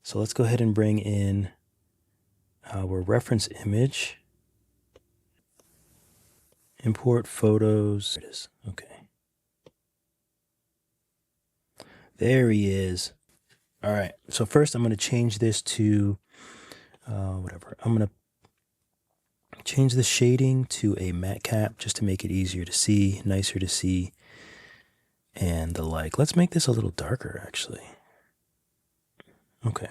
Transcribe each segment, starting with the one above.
So let's go ahead and bring in our reference image. Import photos. There it is. Okay. There he is. All right. So first I'm going to change this to whatever. I'm going to change the shading to a matte cap just to make it easier to see, nicer to see, and the like. Let's make this a little darker, actually. Okay.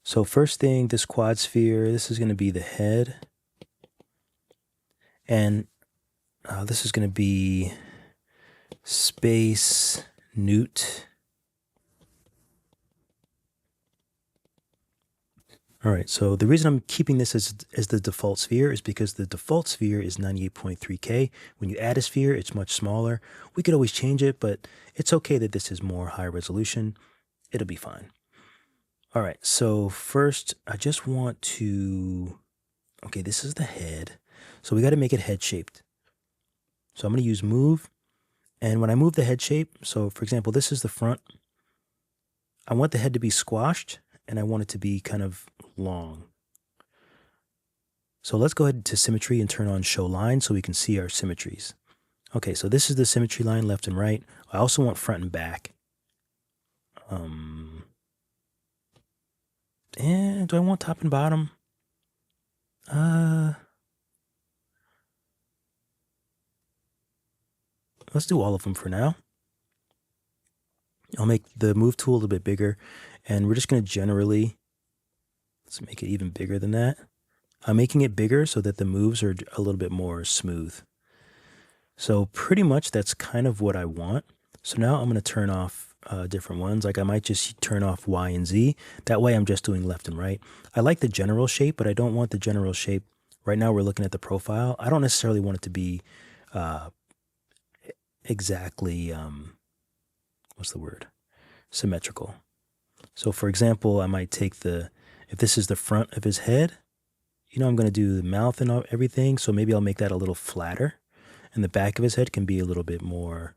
So first thing, this quad sphere, this is going to be the head. And this is going to be space newt. All right, so the reason I'm keeping this as the default sphere is because the default sphere is 98.3K. When you add a sphere, it's much smaller. We could always change it, but it's okay that this is more high resolution. It'll be fine. All right, so first I just want to, okay, this is the head. So we got to make it head shaped. So I'm going to use move. And when I move the head shape, so for example, this is the front. I want the head to be squashed and I want it to be kind of long. So let's go ahead to symmetry and turn on show line so we can see our symmetries. Okay, so this is the symmetry line left and right. I also want front and back. And do I want top and bottom? Let's do all of them for now. I'll make the move tool a little bit bigger, and we're just going to generally, let's make it even bigger than that. I'm making it bigger so that the moves are a little bit more smooth. So pretty much that's kind of what I want. So now I'm going to turn off different ones. Like I might just turn off Y and Z. That way I'm just doing left and right. I like the general shape, but I don't want the general shape. Right now we're looking at the profile. I don't necessarily want it to be exactly, what's the word? Symmetrical. So for example, I might take if this is the front of his head, I'm going to do the mouth and everything. So maybe I'll make that a little flatter. And the back of his head can be a little bit more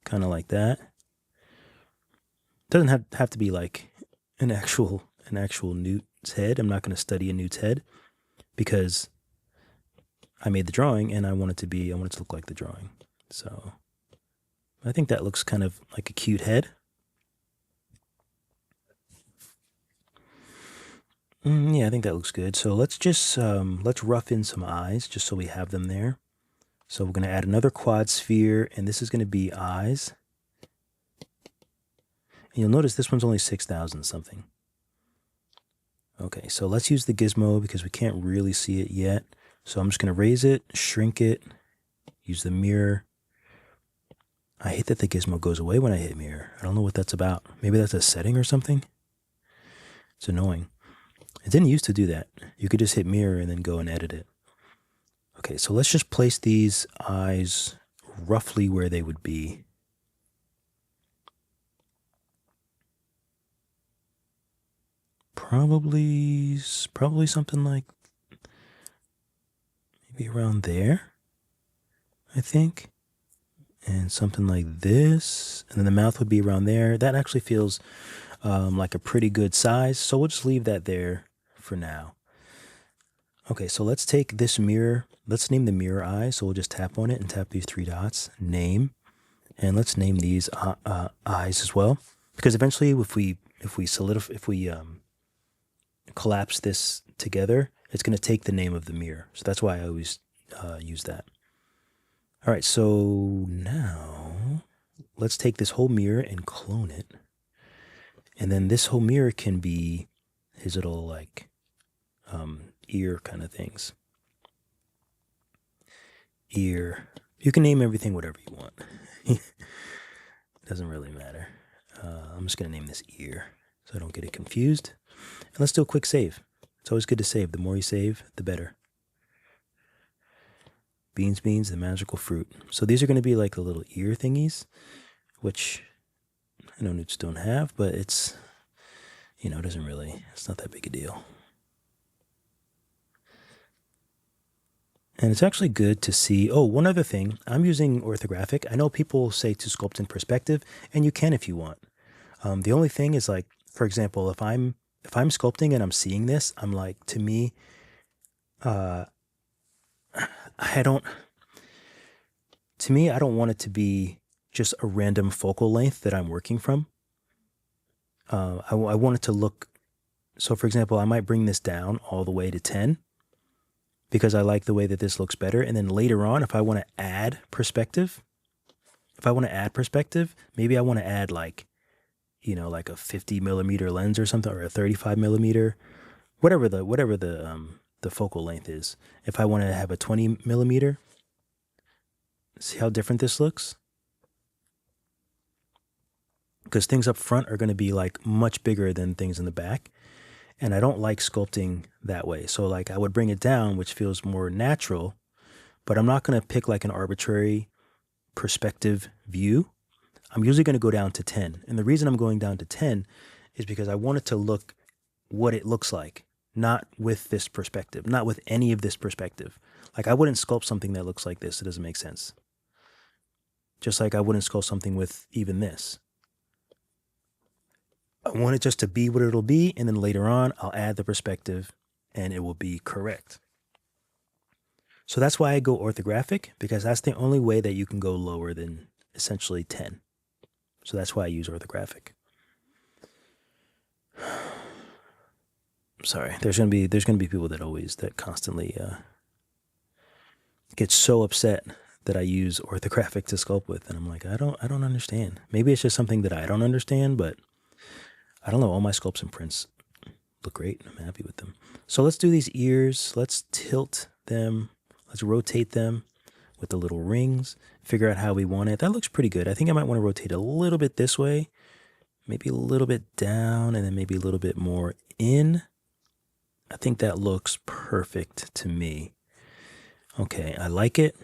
kind of like that. Doesn't have to be like an actual newt's head. I'm not going to study a newt's head because I made the drawing and I want it to look like the drawing. So I think that looks kind of like a cute head. Yeah, I think that looks good. So let's just, let's rough in some eyes just so we have them there. So we're going to add another quad sphere, and this is going to be eyes. And you'll notice this one's only 6,000 something. Okay, so let's use the gizmo because we can't really see it yet. So I'm just going to raise it, shrink it, use the mirror. I hate that the gizmo goes away when I hit mirror. I don't know what that's about. Maybe that's a setting or something. It's annoying. It didn't used to do that. You could just hit mirror and then go and edit it. Okay, so let's just place these eyes roughly where they would be. Probably something like maybe around there, I think. And something like this. And then the mouth would be around there. That actually feels like a pretty good size. So we'll just leave that there for now. Okay, so let's take this mirror. Let's name the mirror eye. So we'll just tap on it and tap these three dots. Name. And let's name these eyes as well. Because eventually if we collapse this together, it's going to take the name of the mirror. So that's why I always use that. All right, so now let's take this whole mirror and clone it. And then this whole mirror can be his little like ear kind of things. Ear. You can name everything whatever you want. It doesn't really matter. I'm just going to name this ear so I don't get it confused. And let's do a quick save. It's always good to save. The more you save, the better. Beans, the magical fruit. So these are going to be like the little ear thingies, which I know newts don't have, but it's, it doesn't really, it's not that big a deal. And it's actually good to see. Oh, one other thing, I'm using orthographic. I know people say to sculpt in perspective, and you can if you want. The only thing is like, for example, if I'm sculpting and I'm seeing this, I'm like, to me, uh, I don't. To me, I don't want it to be just a random focal length that I'm working from. I want it to look. So, for example, I might bring this down all the way to 10 because I like the way that this looks better. And then later on, if I want to add perspective, maybe I want to add like, like a 50 millimeter lens or something, or a 35 millimeter, whatever the focal length is. If I want to have a 20 millimeter, see how different this looks? Because things up front are going to be like much bigger than things in the back. And I don't like sculpting that way. So like I would bring it down, which feels more natural, but I'm not going to pick like an arbitrary perspective view. I'm usually going to go down to 10. And the reason I'm going down to 10 is because I want it to look what it looks like, not with this perspective, not with any of this perspective. Like I wouldn't sculpt something that looks like this. It doesn't make sense. Just like I wouldn't sculpt something with even this. I want it just to be what it'll be, and then later on, I'll add the perspective, and it will be correct. So that's why I go orthographic, because that's the only way that you can go lower than essentially 10. So that's why I use orthographic. Sorry, there's gonna be people that constantly get so upset that I use orthographic to sculpt with, and I'm like, I don't understand. Maybe it's just something that I don't understand, but I don't know. All my sculpts and prints look great. I'm happy with them. So let's do these ears. Let's tilt them. Let's rotate them with the little rings. Figure out how we want it. That looks pretty good. I think I might want to rotate a little bit this way, maybe a little bit down, and then maybe a little bit more in. I think that looks perfect to me. Okay, I like it.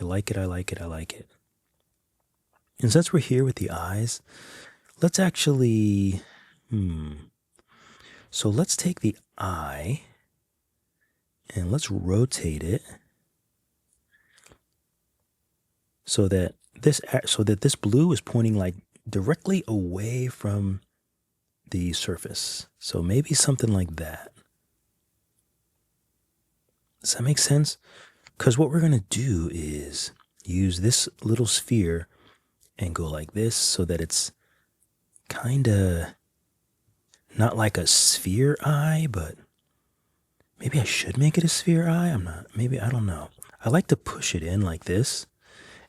I like it. I like it. I like it. And since we're here with the eyes, let's actually... So let's take the eye and let's rotate it so that this blue is pointing like directly away from the surface. So maybe something like that. Does that make sense? Because what we're going to do is use this little sphere and go like this so that it's kind of not like a sphere eye, but maybe I should make it a sphere eye. I'm not. Maybe, I don't know. I like to push it in like this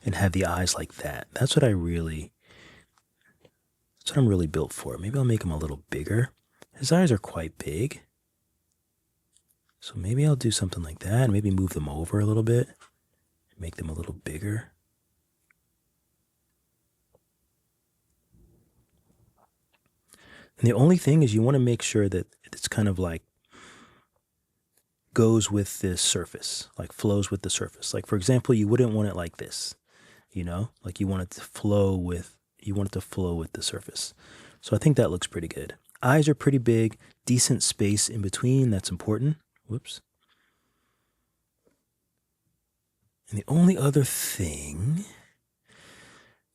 and have the eyes like that. That's what I'm really built for. Maybe I'll make him a little bigger. His eyes are quite big. So maybe I'll do something like that and maybe move them over a little bit, make them a little bigger. And the only thing is you want to make sure that it's kind of like goes with this surface, like flows with the surface. Like for example, you wouldn't want it like this, like you want it to flow with the surface. So I think that looks pretty good. Eyes are pretty big, decent space in between. That's important. Whoops. And the only other thing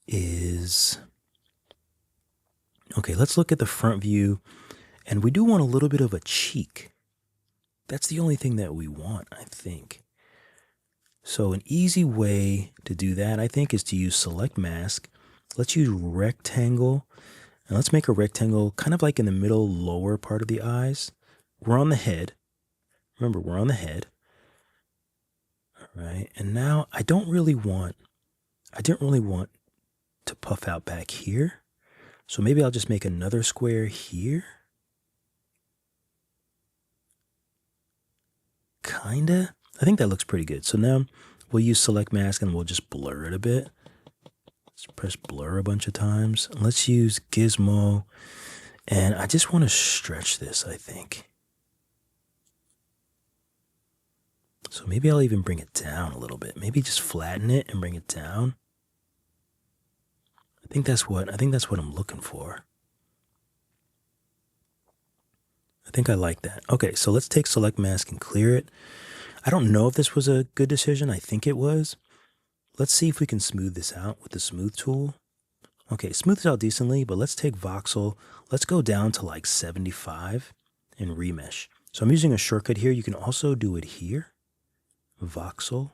is, okay, let's look at the front view, and we do want a little bit of a cheek. That's the only thing that we want, I think. So an easy way to do that, I think, is to use select mask. Let's use rectangle, and let's make a rectangle kind of like in the middle lower part of the eyes. We're on the head. Remember, we're on the head. All right, and now I didn't really want to puff out back here. So maybe I'll just make another square here. Kinda. I think that looks pretty good. So now we'll use select mask and we'll just blur it a bit. Let's press blur a bunch of times. Let's use gizmo. And I just want to stretch this, I think. So maybe I'll even bring it down a little bit. Maybe just flatten it and bring it down. I think that's what I'm looking for. I think I like that. Okay, so let's take select mask and clear it. I don't know if this was a good decision. I think it was. Let's see if we can smooth this out with the smooth tool. Okay, smooth this out decently, but let's take voxel. Let's go down to like 75 and remesh. So I'm using a shortcut here. You can also do it here. Voxel,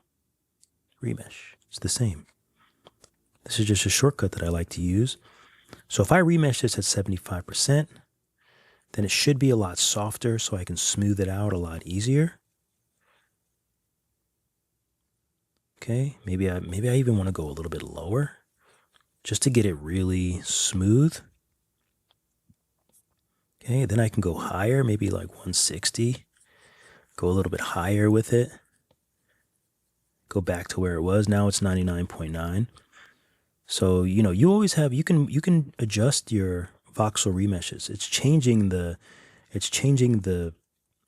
remesh. It's the same. This is just a shortcut that I like to use. So if I remesh this at 75%, then it should be a lot softer so I can smooth it out a lot easier. Okay, maybe I even want to go a little bit lower just to get it really smooth. Okay, then I can go higher, maybe like 160. Go a little bit higher with it. Go back to where it was. Now it's 99.9. So, you always have, you can adjust your voxel remeshes. It's changing the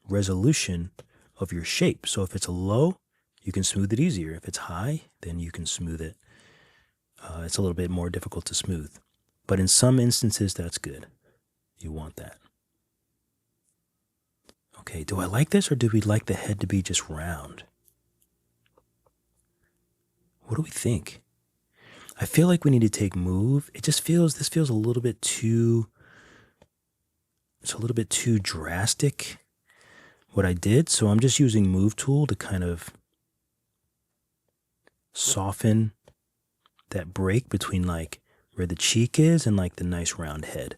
resolution of your shape. So if it's low, you can smooth it easier. If it's high, then you can smooth it. It's a little bit more difficult to smooth. But in some instances, that's good. You want that. Okay, do I like this or do we like the head to be just round? What do we think? I feel like we need to take move. This feels a little bit too, it's a little bit too drastic what I did. So I'm just using move tool to kind of soften that break between like where the cheek is and like the nice round head.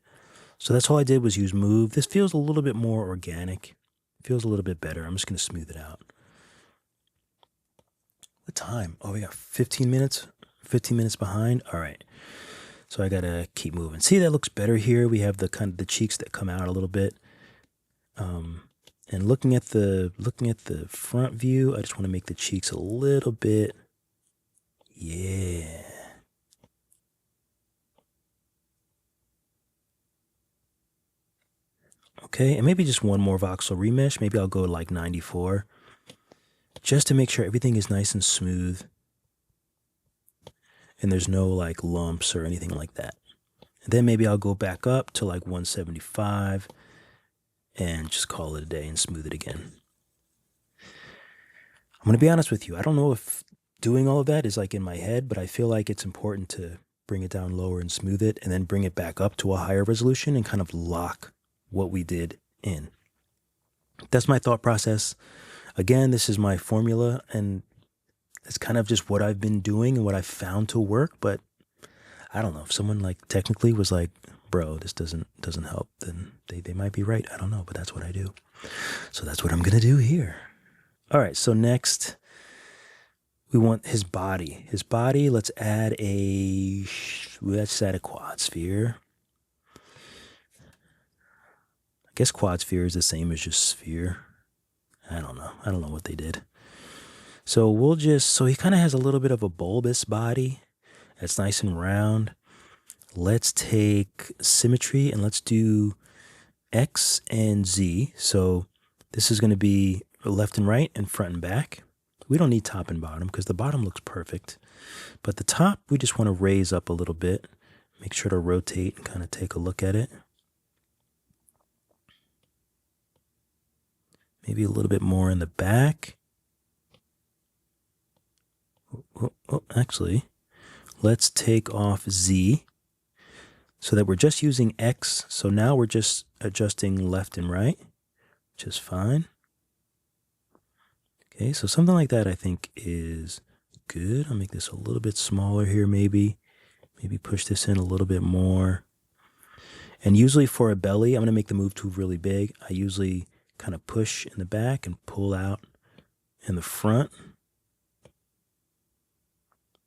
So that's all I did was use move. This feels a little bit more organic. Feels a little bit better. I'm just going to smooth it out. What time? Oh, we got 15 minutes. 15 minutes behind. All right. So I got to keep moving. See, that looks better here. We have the kind of the cheeks that come out a little bit. And looking at the front view, I just want to make the cheeks a little bit. Yeah. Okay, and maybe just one more voxel remesh. Maybe I'll go like 94. Just to make sure everything is nice and smooth. And there's no like lumps or anything like that. And then maybe I'll go back up to like 175 and just call it a day and smooth it again. I'm going to be honest with you. I don't know if doing all of that is like in my head, but I feel like it's important to bring it down lower and smooth it and then bring it back up to a higher resolution and kind of lock what we did in. That's my thought process. Again, this is my formula and it's kind of just what I've been doing and what I've found to work, but I don't know if someone like technically was like, bro, this doesn't help, then they might be right. I don't know, but that's what I do. So that's what I'm going to do here. All right. So next we want his body. His body, let's add a quad sphere. I guess quad sphere is the same as just sphere. I don't know. I don't know what they did. So so he kind of has a little bit of a bulbous body. That's nice and round. Let's take symmetry and let's do X and Z. So this is going to be left and right and front and back. We don't need top and bottom because the bottom looks perfect. But the top, we just want to raise up a little bit. Make sure to rotate and kind of take a look at it. Maybe a little bit more in the back. Actually, let's take off Z so that we're just using X. So now we're just adjusting left and right, which is fine. Okay, so something like that I think is good. I'll make this a little bit smaller here maybe. Maybe push this in a little bit more. And usually for a belly, I'm going to make the move tool really big. I usually kind of push in the back and pull out in the front.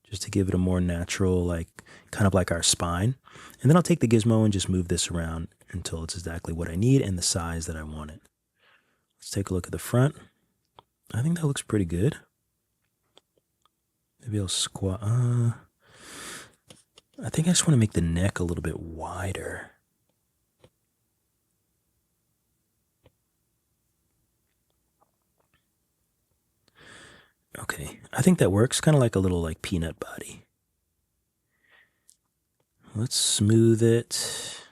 Just to give it a more natural, like kind of like our spine. And then I'll take the gizmo and just move this around until it's exactly what I need and the size that I want it. Let's take a look at the front. I think that looks pretty good. Maybe I'll squat. I think I just want to make the neck a little bit wider. Okay, I think that works. Kind of like a little like peanut body. Let's smooth it.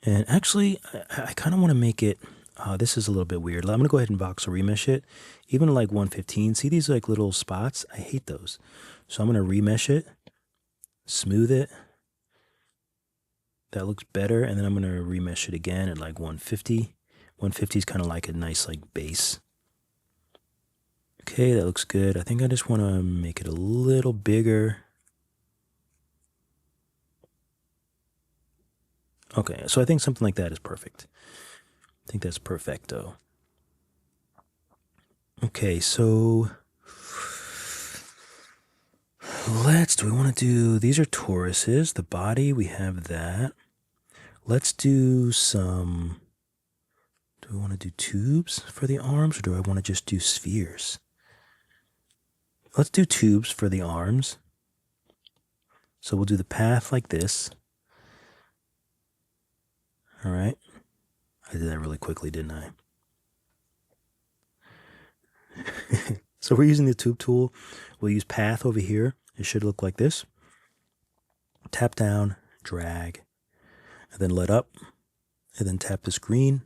And actually, I kind of want to make it This is a little bit weird. I'm going to go ahead and voxel remesh it. Even like 115, see these like little spots? I hate those. So I'm going to remesh it, smooth it. That looks better. And then I'm going to remesh it again at like 150. 150 is kind of like a nice like base. Okay, that looks good. I think I just want to make it a little bigger. Okay, so I think something like that is perfect. I think that's perfecto. Okay, so do we want to do, these are toruses. The body, we have that. Let's do some, do we want to do tubes for the arms, or do I want to just do spheres? Let's do tubes for the arms. So we'll do the path like this. All right. I did that really quickly, didn't I? So we're using the tube tool. We'll use path over here. It should look like this. Tap down, drag, and then let up, and then tap this green.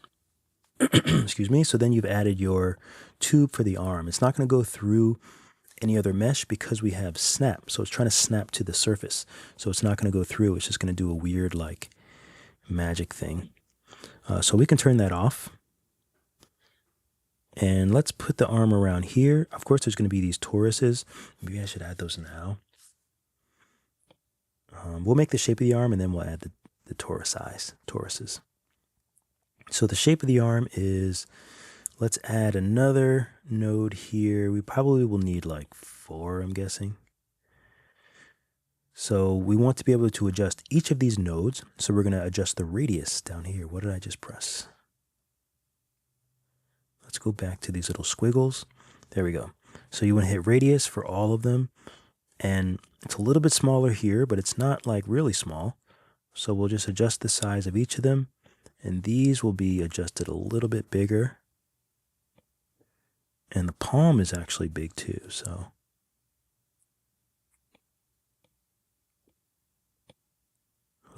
Excuse me. So then you've added your tube for the arm. It's not going to go through any other mesh because we have snap. So it's trying to snap to the surface. So it's not going to go through. It's just going to do a weird like magic thing. So we can turn that off. And let's put the arm around here. Of course, there's going to be these toruses. Maybe I should add those now. We'll make the shape of the arm, and then we'll add the toruses. So the shape of the arm is, let's add another node here. We probably will need like 4, I'm guessing. So we want to be able to adjust each of these nodes. So we're going to adjust the radius down here. What did I just press? Let's go back to these little squiggles. There we go. So you want to hit radius for all of them. And it's a little bit smaller here, but it's not like really small. So we'll just adjust the size of each of them. And these will be adjusted a little bit bigger. And the palm is actually big too, so.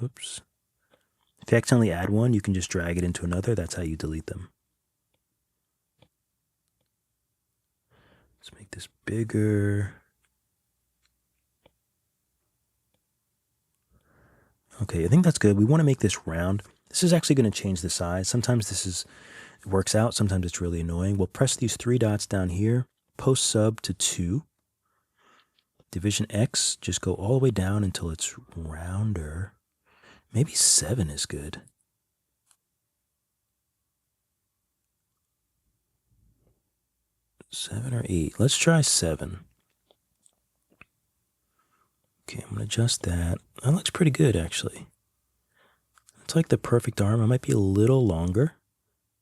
Oops. If you accidentally add one, you can just drag it into another. That's how you delete them. Let's make this bigger. Okay, I think that's good. We want to make this round. This is actually going to change the size. Sometimes it works out. Sometimes it's really annoying. We'll press these 3 dots down here. Post sub to 2. Division X, just go all the way down until it's rounder. Maybe 7 is good. Seven or 8. Let's try 7. Okay, I'm going to adjust that. That looks pretty good, actually. It's like the perfect arm. It might be a little longer.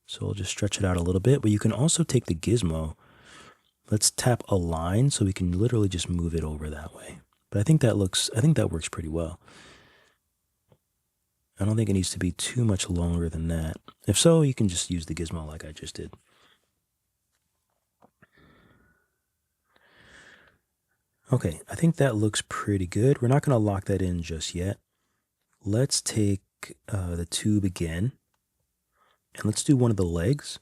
So I'll just stretch it out a little bit. But you can also take the gizmo. Let's tap align so we can literally just move it over that way. But I think that works pretty well. I don't think it needs to be too much longer than that. If so, you can just use the gizmo like I just did. Okay, I think that looks pretty good. We're not going to lock that in just yet. Let's take the tube again, and let's do one of the legs.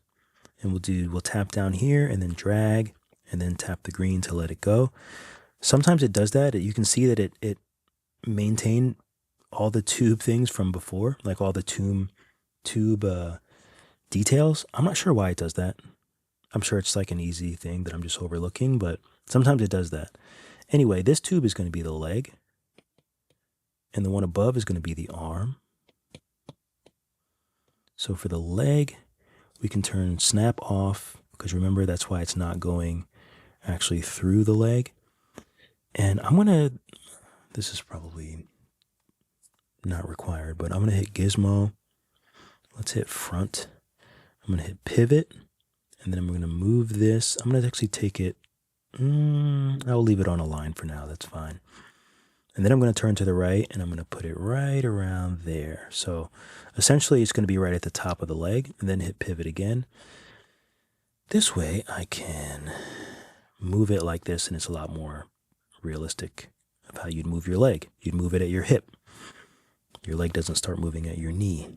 And we'll tap down here and then drag, and then tap the green to let it go. Sometimes it does that. You can see that it maintained all the tube things from before, like all the tube details. I'm not sure why it does that. I'm sure it's like an easy thing that I'm just overlooking, but sometimes it does that. Anyway, this tube is going to be the leg, and the one above is going to be the arm. So for the leg, we can turn snap off, because remember, that's why it's not going actually through the leg. And this is probably not required, but I'm going to hit gizmo. Let's hit front. I'm going to hit pivot, and then I'm going to move this. I'm going to actually take it. I'll leave it on a line for now. That's fine. And then I'm going to turn to the right, and I'm going to put it right around there. So essentially, it's going to be right at the top of the leg, and then hit pivot again. This way, I can move it like this, and it's a lot more realistic of how you'd move your leg. You'd move it at your hip. Your leg doesn't start moving at your knee.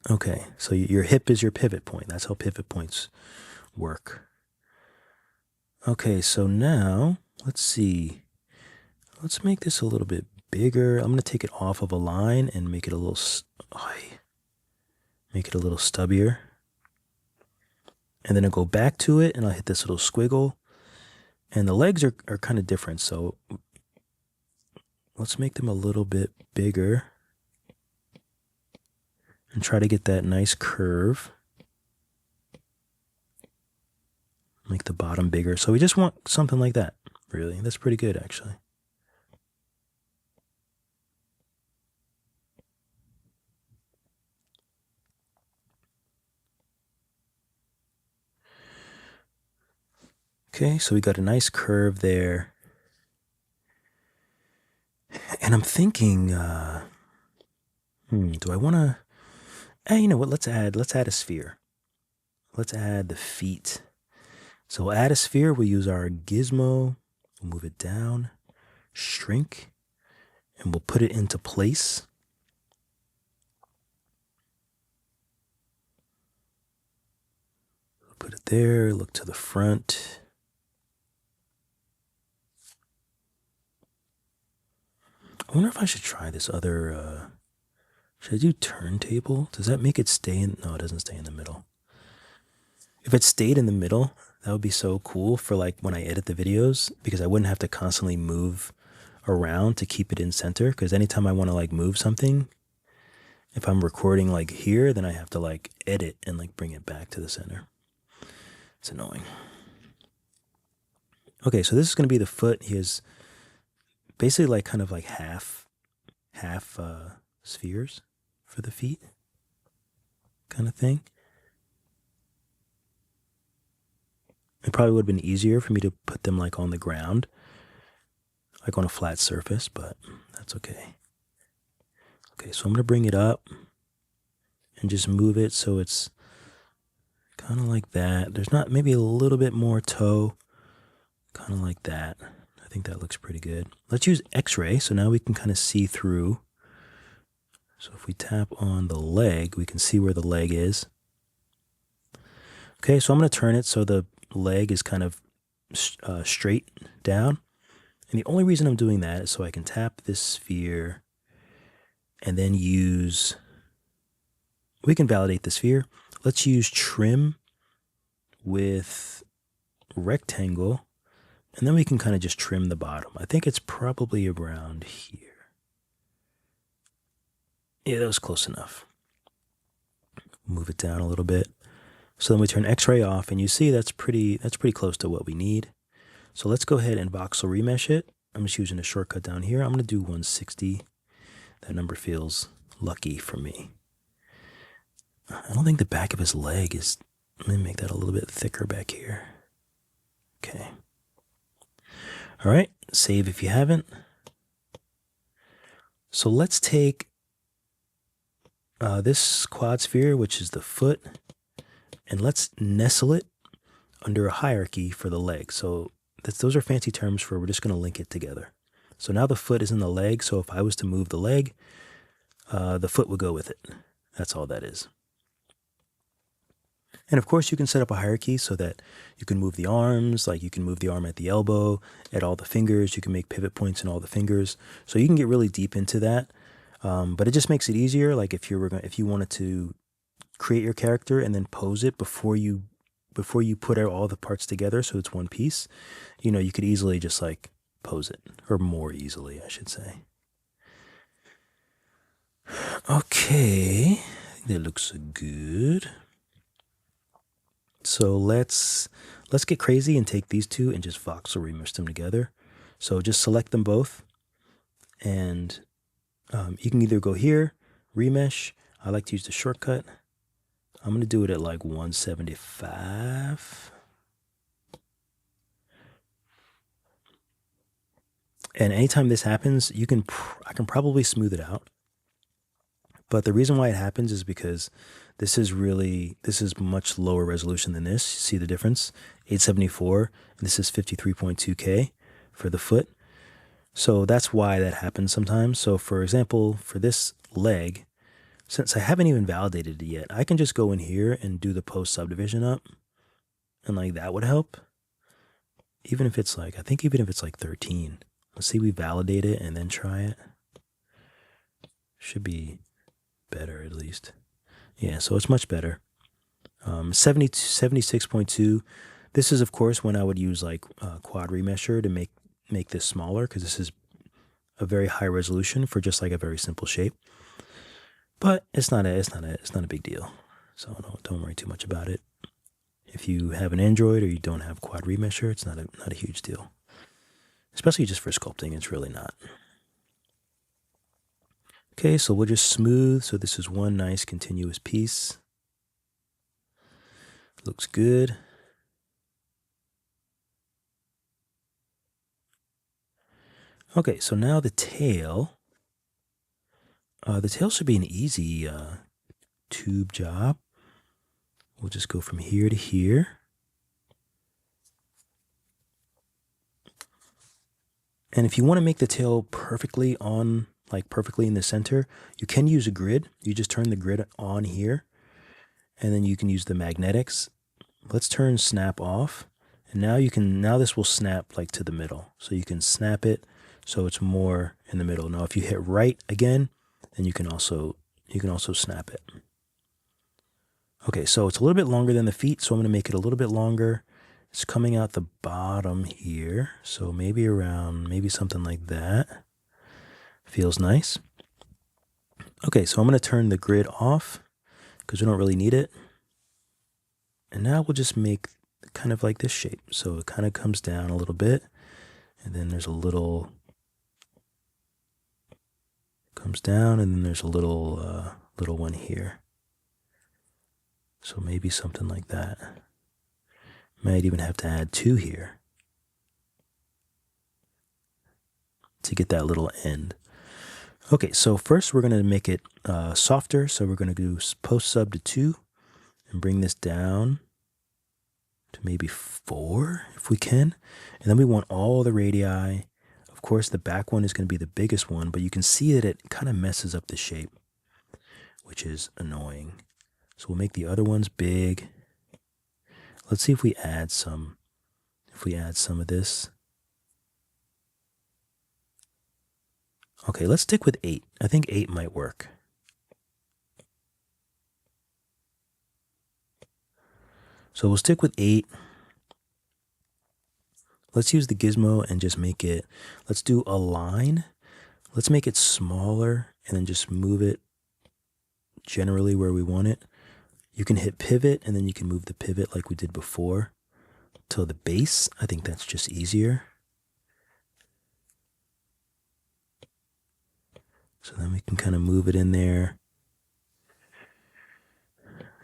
Okay, so your hip is your pivot point. That's how pivot points work. Okay, so now let's see. Let's make this a little bit bigger. I'm gonna take it off of a line and make it a little, make it a little stubbier. And then I'll go back to it and I'll hit this little squiggle. And the legs are kind of different, so let's make them a little bit bigger and try to get that nice curve. Make the bottom bigger. So we just want something like that, really. That's pretty good, actually. Okay, so we got a nice curve there. And I'm thinking, do I want to, you know what, let's add a sphere. Let's add the feet. So we'll add a sphere, we'll use our gizmo, we'll move it down, shrink, and we'll put it into place. We'll put it there, look to the front. I wonder if I should try this other, should I do turntable? Does that make it stay in? No, it doesn't stay in the middle. If it stayed in the middle, that would be so cool for like when I edit the videos, because I wouldn't have to constantly move around to keep it in center. Because anytime I want to like move something, if I'm recording like here, then I have to like edit and like bring it back to the center. It's annoying. Okay, so this is going to be the foot. He has basically like kind of like half spheres for the feet kind of thing. It probably would have been easier for me to put them like on the ground, like on a flat surface, but that's okay. Okay, so I'm gonna bring it up and just move it so it's kind of like that. There's not, maybe a little bit more toe, kind of like that. I think that looks pretty good. Let's use X-ray, so now we can kind of see through. So if we tap on the leg, we can see where the leg is. Okay, so I'm going to turn it so the leg is kind of straight down. And the only reason I'm doing that is so I can tap this sphere and then use, we can validate the sphere. Let's use trim with rectangle, and then we can kind of just trim the bottom. I think it's probably around here. Yeah, that was close enough. Move it down a little bit. So then we turn X-ray off, and you see that's pretty close to what we need. So let's go ahead and voxel remesh it. I'm just using a shortcut down here. I'm going to do 160. That number feels lucky for me. I don't think the back of his leg is, let me make that a little bit thicker back here. Okay. All right, save if you haven't. So let's take this quad sphere, which is the foot, and let's nestle it under a hierarchy for the leg. So those are fancy terms for, we're just going to link it together. So now the foot is in the leg, so if I was to move the leg, the foot would go with it. That's all that is. And of course, you can set up a hierarchy so that you can move the arms, like you can move the arm at the elbow, at all the fingers. You can make pivot points in all the fingers. So you can get really deep into that. But it just makes it easier. Like if you wanted to create your character and then pose it before you put all the parts together, so it's one piece, you know, you could easily just like pose it, or more easily, I should say. Okay, I think that looks good. So let's get crazy and take these two and just voxel remesh them together. So just select them both, and you can either go here, remesh. I like to use the shortcut. I'm going to do it at like 175. And anytime this happens, I can probably smooth it out. But the reason why it happens is because this is much lower resolution than this. See the difference? 874, and this is 53.2K for the foot. So that's why that happens sometimes. So for example, for this leg, since I haven't even validated it yet, I can just go in here and do the post subdivision up, and like that would help. Even if it's like, I think even if it's like 13. Let's see, we validate it and then try it. Should be better at least. Yeah, so it's much better. 76.2. This is, of course, when I would use like quad remesher to make this smaller, because this is a very high resolution for just like a very simple shape. But it's not a big deal. So don't worry too much about it. If you have an Android or you don't have quad remesher, it's not a huge deal. Especially just for sculpting, it's really not. Okay, so we'll just smooth. So this is one nice continuous piece. Looks good. Okay, so now the tail. The tail should be an easy tube job. We'll just go from here to here. And if you want to make the tail perfectly on, like perfectly in the center, you can use a grid. You just turn the grid on here, and then you can use the magnetics. Let's turn snap off. And now this will snap like to the middle. So you can snap it so it's more in the middle. Now if you hit right again, then you can also snap it. Okay, so it's a little bit longer than the feet, so I'm going to make it a little bit longer. It's coming out the bottom here, so maybe something like that. Feels nice. Okay, so I'm going to turn the grid off because we don't really need it. And now we'll just make kind of like this shape. So it kind of comes down a little bit, and then there's a little, comes down, and then there's a little one here. So maybe something like that. Might even have to add 2 here to get that little end. Okay, so first we're going to make it softer. So we're going to do post sub to 2 and bring this down to maybe 4 if we can. And then we want all the radii. Of course, the back one is going to be the biggest one, but you can see that it kind of messes up the shape, which is annoying. So we'll make the other ones big. Let's see if we add some of this. Okay, let's stick with 8. I think 8 might work. So we'll stick with 8. Let's use the gizmo and just make it, let's do a line. Let's make it smaller and then just move it generally where we want it. You can hit pivot and then you can move the pivot like we did before to the base. I think that's just easier. So then we can kind of move it in there.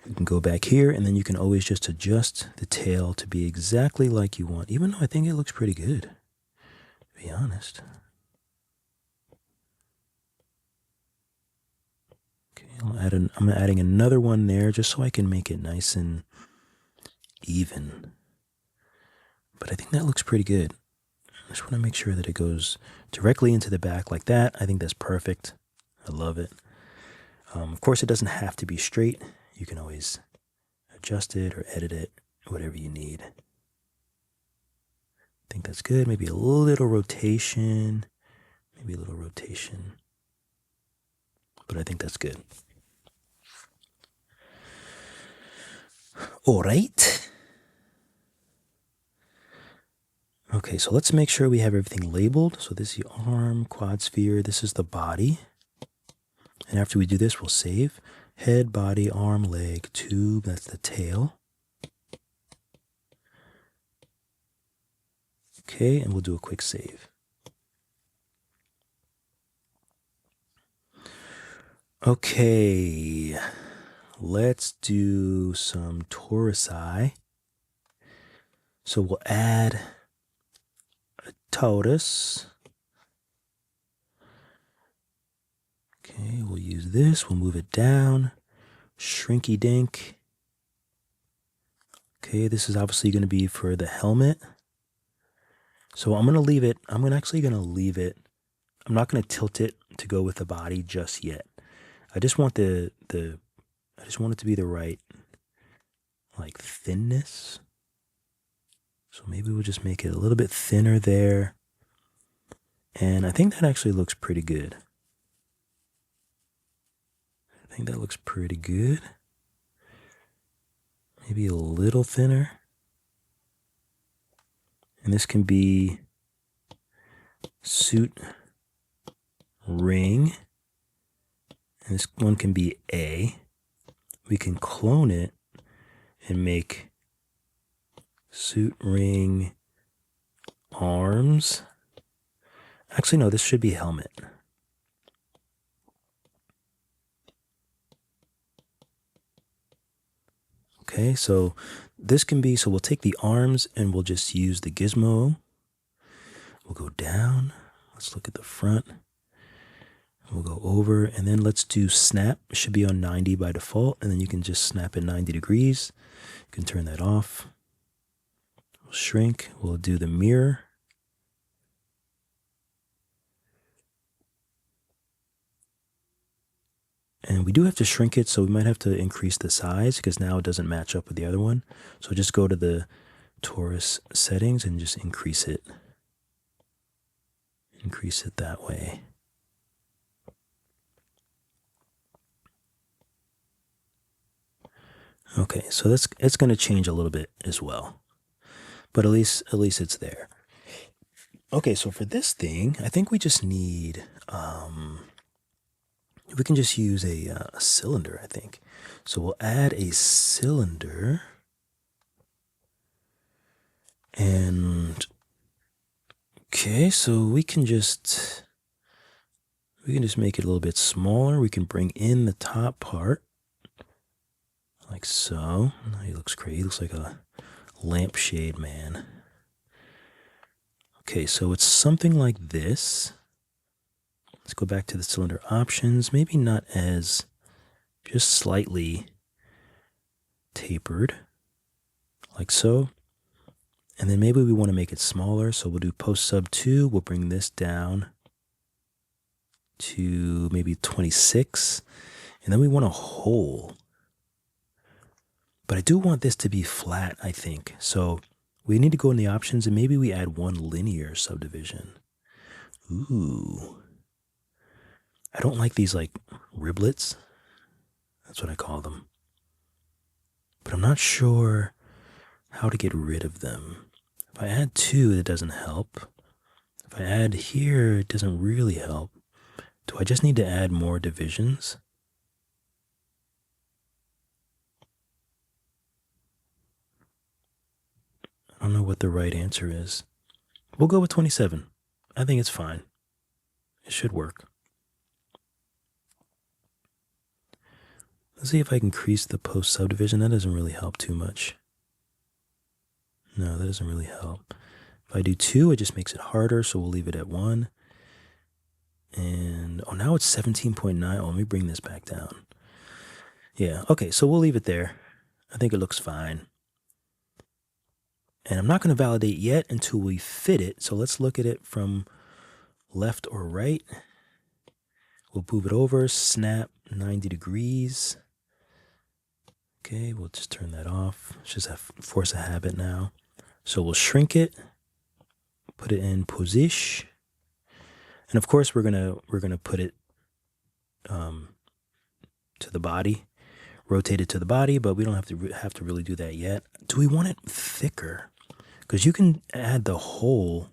You can go back here and then you can always just adjust the tail to be exactly like you want, even though I think it looks pretty good, to be honest. Okay, I'm adding another one there just so I can make it nice and even. But I think that looks pretty good. I just want to make sure that it goes directly into the back like that. I think that's perfect. I love it. Of course, it doesn't have to be straight. You can always adjust it or edit it, whatever you need. I think that's good. Maybe a little rotation. But I think that's good. All right. Okay, so let's make sure we have everything labeled. So this is the arm, quad sphere. This is the body. And after we do this, we'll save. Head, body, arm, leg, tube. That's the tail. Okay, and we'll do a quick save. Okay, let's do some torsi. So we'll add a torus. Okay, we'll use this. We'll move it down. Shrinky dink. Okay, this is obviously going to be for the helmet. So I'm going to leave it. I'm actually going to leave it. I'm not going to tilt it to go with the body just yet. I just want I just want it to be the right like thinness. So maybe we'll just make it a little bit thinner there. And I think that actually looks pretty good. I think that looks pretty good. Maybe a little thinner. And this can be suit ring. And this one can be A. We can clone it and make suit ring arms. Actually, no, this should be helmet. Okay, so this can be, so we'll take the arms and we'll just use the gizmo. We'll go down. Let's look at the front. We'll go over and then let's do snap. It should be on 90 by default. And then you can just snap at 90 degrees. You can turn that off. We'll shrink. We'll do the mirror. And we do have to shrink it, so we might have to increase the size because now it doesn't match up with the other one. So just go to the torus settings and just increase it. Increase it that way. Okay, so it's going to change a little bit as well. But at least it's there. Okay, so for this thing, I think we just need we can just use a cylinder, I think. So we'll add a cylinder. And okay, so we can just make it a little bit smaller. We can bring in the top part like so. Oh, he looks great. He looks like a lampshade man. Okay, so it's something like this. Let's go back to the cylinder options. Maybe not as, just slightly tapered, like so. And then maybe we want to make it smaller, so we'll do post sub 2. We'll bring this down to maybe 26. And then we want a hole. But I do want this to be flat, I think. So we need to go in the options and maybe we add one linear subdivision. Ooh. I don't like these like riblets. That's what I call them. But I'm not sure how to get rid of them. If I add 2, it doesn't help. If I add here, it doesn't really help. Do I just need to add more divisions? I don't know what the right answer is. We'll go with 27. I think it's fine. It should work. Let's see if I can increase the post subdivision. That doesn't really help too much. No, that doesn't really help. If I do 2, it just makes it harder, so we'll leave it at 1. And, oh, now it's 17.9. Oh, let me bring this back down. Yeah, okay, so we'll leave it there. I think it looks fine. And I'm not going to validate yet until we fit it. So let's look at it from left or right. We'll move it over, snap 90 degrees. Okay, we'll just turn that off. It's just a force of habit now. So we'll shrink it, put it in position. And of course we're gonna put it to the body, rotate it to the body, but we don't have to really do that yet. Do we want it thicker? Because you can add the hole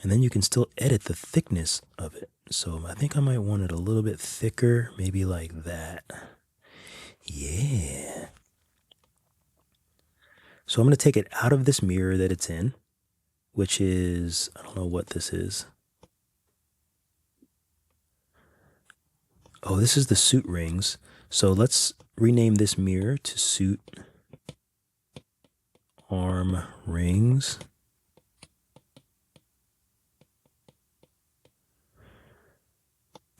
and then you can still edit the thickness of it. So I think I might want it a little bit thicker, maybe like that. Yeah. So I'm going to take it out of this mirror that it's in, which is, I don't know what this is. Oh, this is the suit rings. So let's rename this mirror to suit arm rings.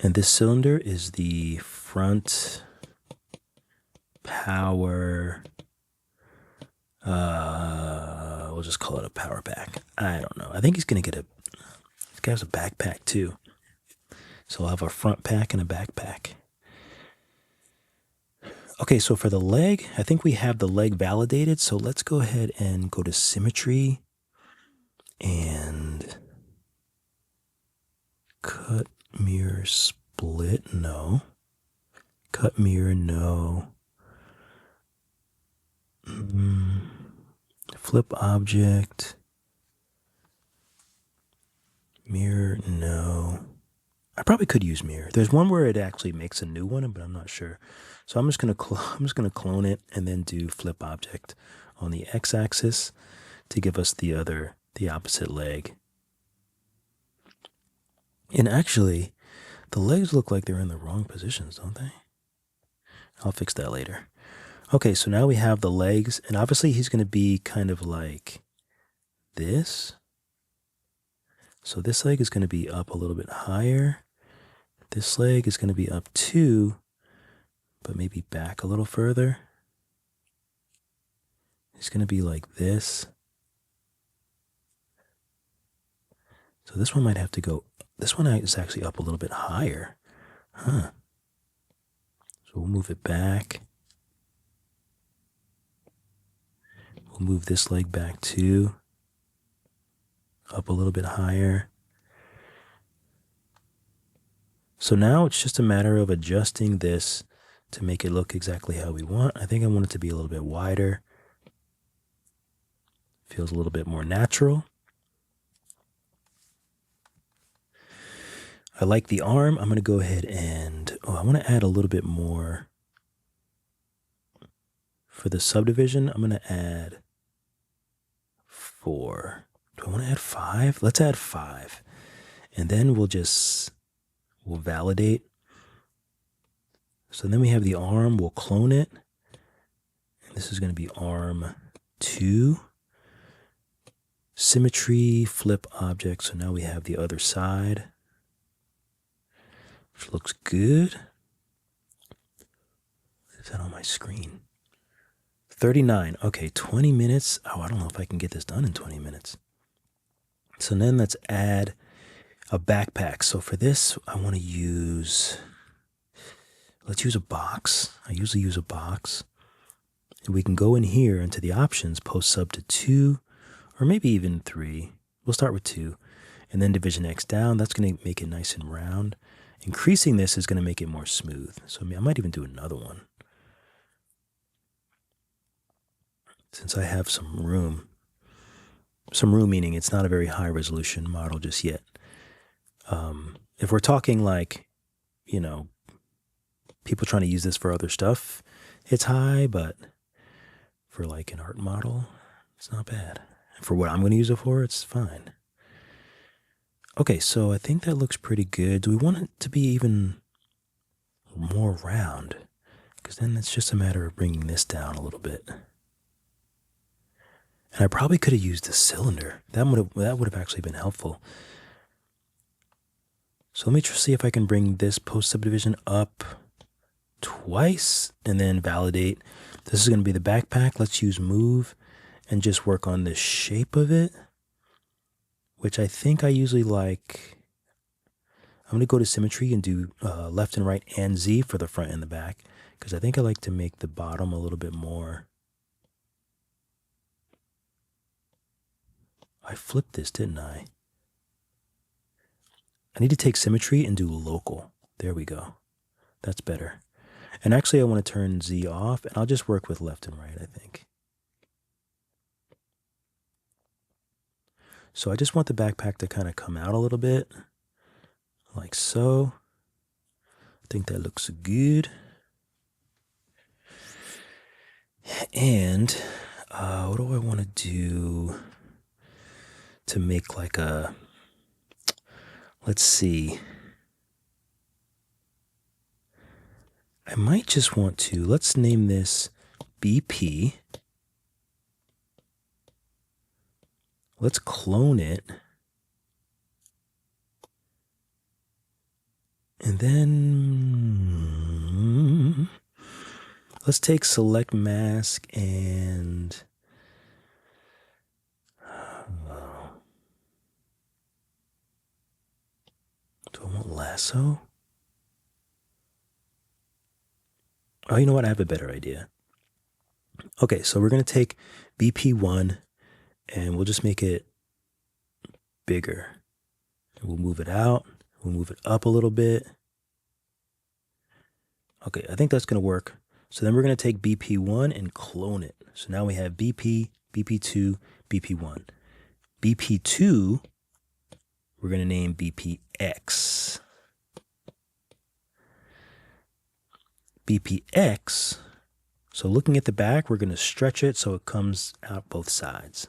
And this cylinder is the front power, we'll just call it a power pack. I don't know. I think he's going to get this guy has a backpack too. So I'll have a front pack and a backpack. Okay, so for the leg, I think we have the leg validated. So let's go ahead and go to symmetry and cut, mirror, split. No. Cut, mirror, no. Flip object. Mirror, no. I probably could use mirror. There's one where it actually makes a new one, but I'm not sure. So I'm just gonna clone it and then do flip object on the x-axis to give us the opposite leg. And actually, the legs look like they're in the wrong positions, don't they? I'll fix that later. Okay, so now we have the legs, and obviously he's gonna be kind of like this. So this leg is gonna be up a little bit higher. This leg is gonna be up too, but maybe back a little further. It's going to be like this. So this one might have to go, this one is actually up a little bit higher. Huh. So we'll move it back. We'll move this leg back too. Up a little bit higher. So now it's just a matter of adjusting this to make it look exactly how we want. I think I want it to be a little bit wider. Feels a little bit more natural. I like the arm. I'm going to go ahead and, I want to add a little bit more. For the subdivision, I'm going to add 4. Do I want to add 5? Let's add 5. And then we'll validate. So then we have the arm, we'll clone it. And this is going to be arm 2. Symmetry, flip object. So now we have the other side, which looks good. Is that on my screen? 39. Okay, 20 minutes. Oh, I don't know if I can get this done in 20 minutes. So then let's add a backpack. So for this, I want to let's use a box. I usually use a box. And we can go in here into the options, post sub to 2, or maybe even 3. We'll start with 2. And then division X down. That's going to make it nice and round. Increasing this is going to make it more smooth. So I might even do another one. Since I have some room. Some room meaning it's not a very high resolution model just yet. If we're talking like, people trying to use this for other stuff, it's high, but for like an art model, it's not bad. For what I'm going to use it for, it's fine. Okay, so I think that looks pretty good. Do we want it to be even more round? Because then it's just a matter of bringing this down a little bit. And I probably could have used a cylinder. That would have actually been helpful. So let me just see if I can bring this post subdivision up twice and then validate. This is going to be the backpack. Let's use move and just work on the shape of it, which I think I usually like. I'm going to go to symmetry and do left and right and Z for the front and the back, because I think I like to make the bottom a little bit more. I flipped this, didn't I? I need to take symmetry and do local. There we go. That's better. And actually I want to turn Z off, and I'll just work with left and right, I think. So I just want the backpack to kind of come out a little bit, like so. I think that looks good. And what do I want to do to make like a, let's see. I might just want to, let's name this BP. Let's clone it. And then let's take select mask and do I want lasso? Oh, you know what? I have a better idea. Okay, so we're going to take BP1 and we'll just make it bigger. We'll move it out. We'll move it up a little bit. Okay, I think that's going to work. So then we're going to take BP1 and clone it. So now we have BP, BP2, BP1. BP2, we're going to name BPX. BPX, so looking at the back, we're going to stretch it so it comes out both sides.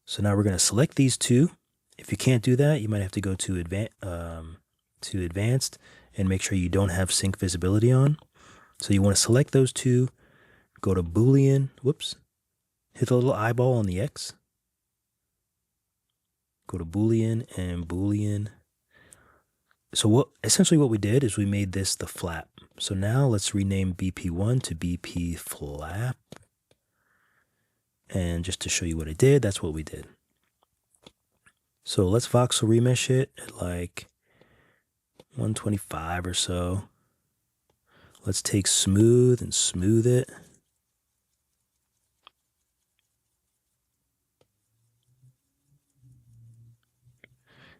So now we're going to select these two. If you can't do that, you might have to go to advanced and make sure you don't have sync visibility on. So you want to select those two, go to Boolean, hit the little eyeball on the X. Go to Boolean and Boolean. So essentially what we did is we made this the flap. So now let's rename BP1 to BP flap. And just to show you what I did, that's what we did. So let's voxel remesh it at like 125 or so. Let's take smooth and smooth it.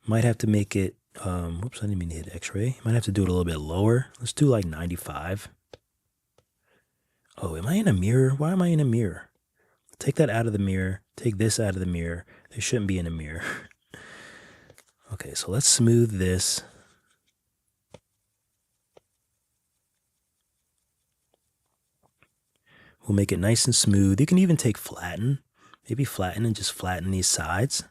Might have to make it, I didn't mean to hit X-ray. Might have to do it a little bit lower. Let's do like 95. Oh, am I in a mirror? Why am I in a mirror? Take that out of the mirror. Take this out of the mirror. They shouldn't be in a mirror. Okay, so let's smooth this. We'll make it nice and smooth. You can even take flatten. Maybe flatten and just flatten these sides.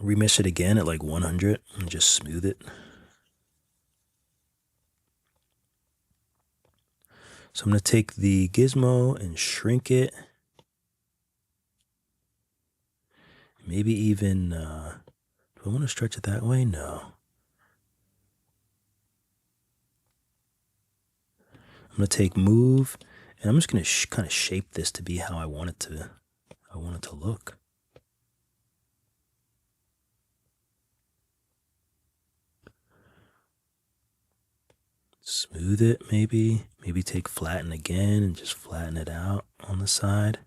Remesh it again at like 100 and just smooth it. So I'm going to take the gizmo and shrink it. Maybe even, do I want to stretch it that way? No. I'm going to take move, and I'm just going to kind of shape this to be how I want it to look. Smooth it, maybe take flatten again and just flatten it out on the side.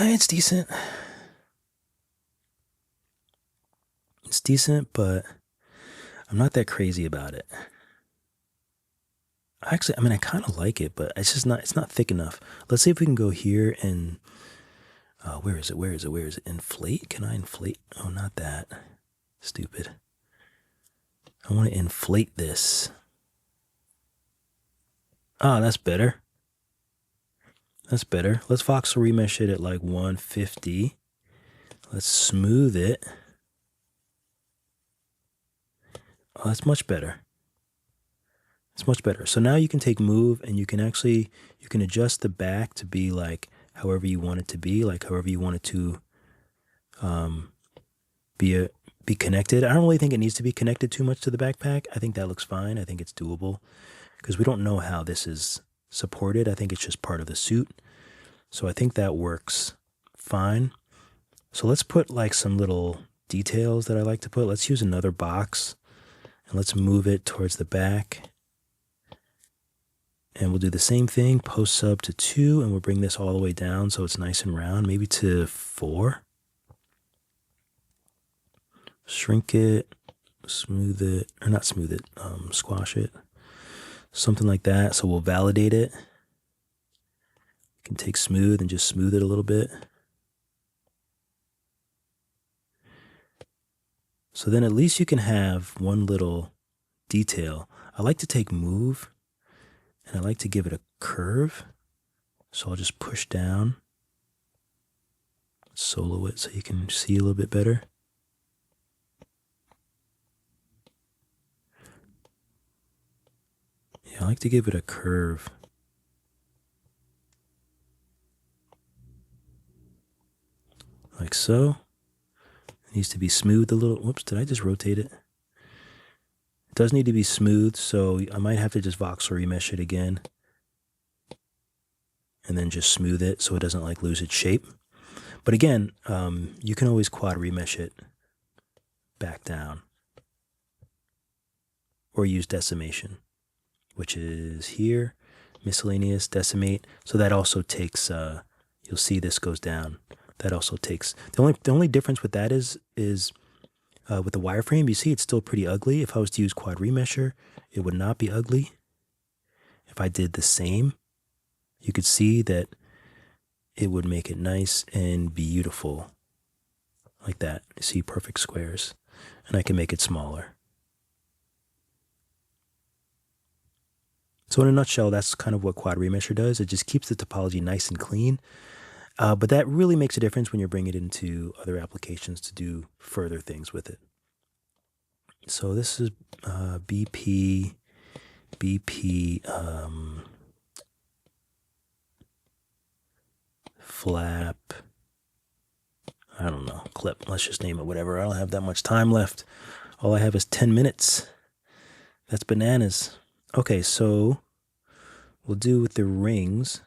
It's decent. It's decent, but I'm not that crazy about it. Actually, I kind of like it, but it's not thick enough. Let's see if we can go here and, where is it? Inflate? Can I inflate? Oh, not that. Stupid. I want to inflate this. Ah, that's better. That's better. Let's voxel remesh it at like 150. Let's smooth it. Oh, that's much better. It's much better. So now you can take move and you can adjust the back to be like however you want it to be, like however you want it to be connected. I don't really think it needs to be connected too much to the backpack. I think that looks fine. I think it's doable because we don't know how this is supported. I think it's just part of the suit. So I think that works fine. So let's put like some little details that I like to put. Let's use another box and let's move it towards the back. And we'll do the same thing, post sub to 2, and we'll bring this all the way down so it's nice and round, maybe to 4. Shrink it, smooth it, or not smooth it, squash it. Something like that, so we'll validate it. You can take smooth and just smooth it a little bit. So then at least you can have one little detail. I like to take move, and I like to give it a curve. So I'll just push down, solo it so you can see a little bit better. Yeah, I like to give it a curve. Like so. It needs to be smoothed a little. Whoops, did I just rotate it? does need to be smooth, so I might have to just voxel remesh it again and then just smooth it so it doesn't like lose its shape. But again, you can always quad remesh it back down or use decimation, which is here, miscellaneous, decimate. So that also takes, you'll see this goes down. That also takes, the only difference with that is with the wireframe, you see it's still pretty ugly. If I was to use quad remesher, it would not be ugly. If I did the same, you could see that it would make it nice and beautiful. Like that. You see perfect squares. And I can make it smaller. So in a nutshell, that's kind of what quad remesher does. It just keeps the topology nice and clean. But that really makes a difference when you're bringing it into other applications to do further things with it. So this is BP, flap, I don't know, clip. Let's just name it whatever. I don't have that much time left. All I have is 10 minutes. That's bananas. Okay, so we'll do with the rings.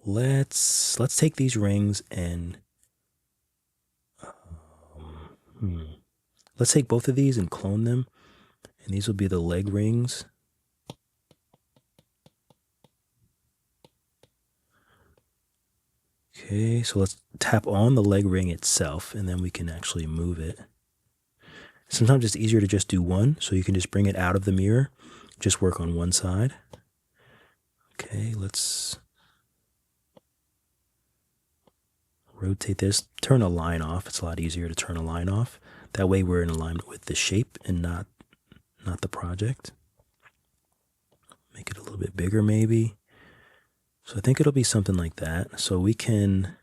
Let's take these rings and let's take both of these and clone them. And these will be the leg rings. Okay, so let's tap on the leg ring itself and then we can actually move it. Sometimes it's easier to just do one, so you can just bring it out of the mirror, just work on one side. Okay, let's rotate this, turn a line off. It's a lot easier to turn a line off. That way we're in alignment with the shape and not the project. Make it a little bit bigger maybe. So I think it'll be something like that. So we can,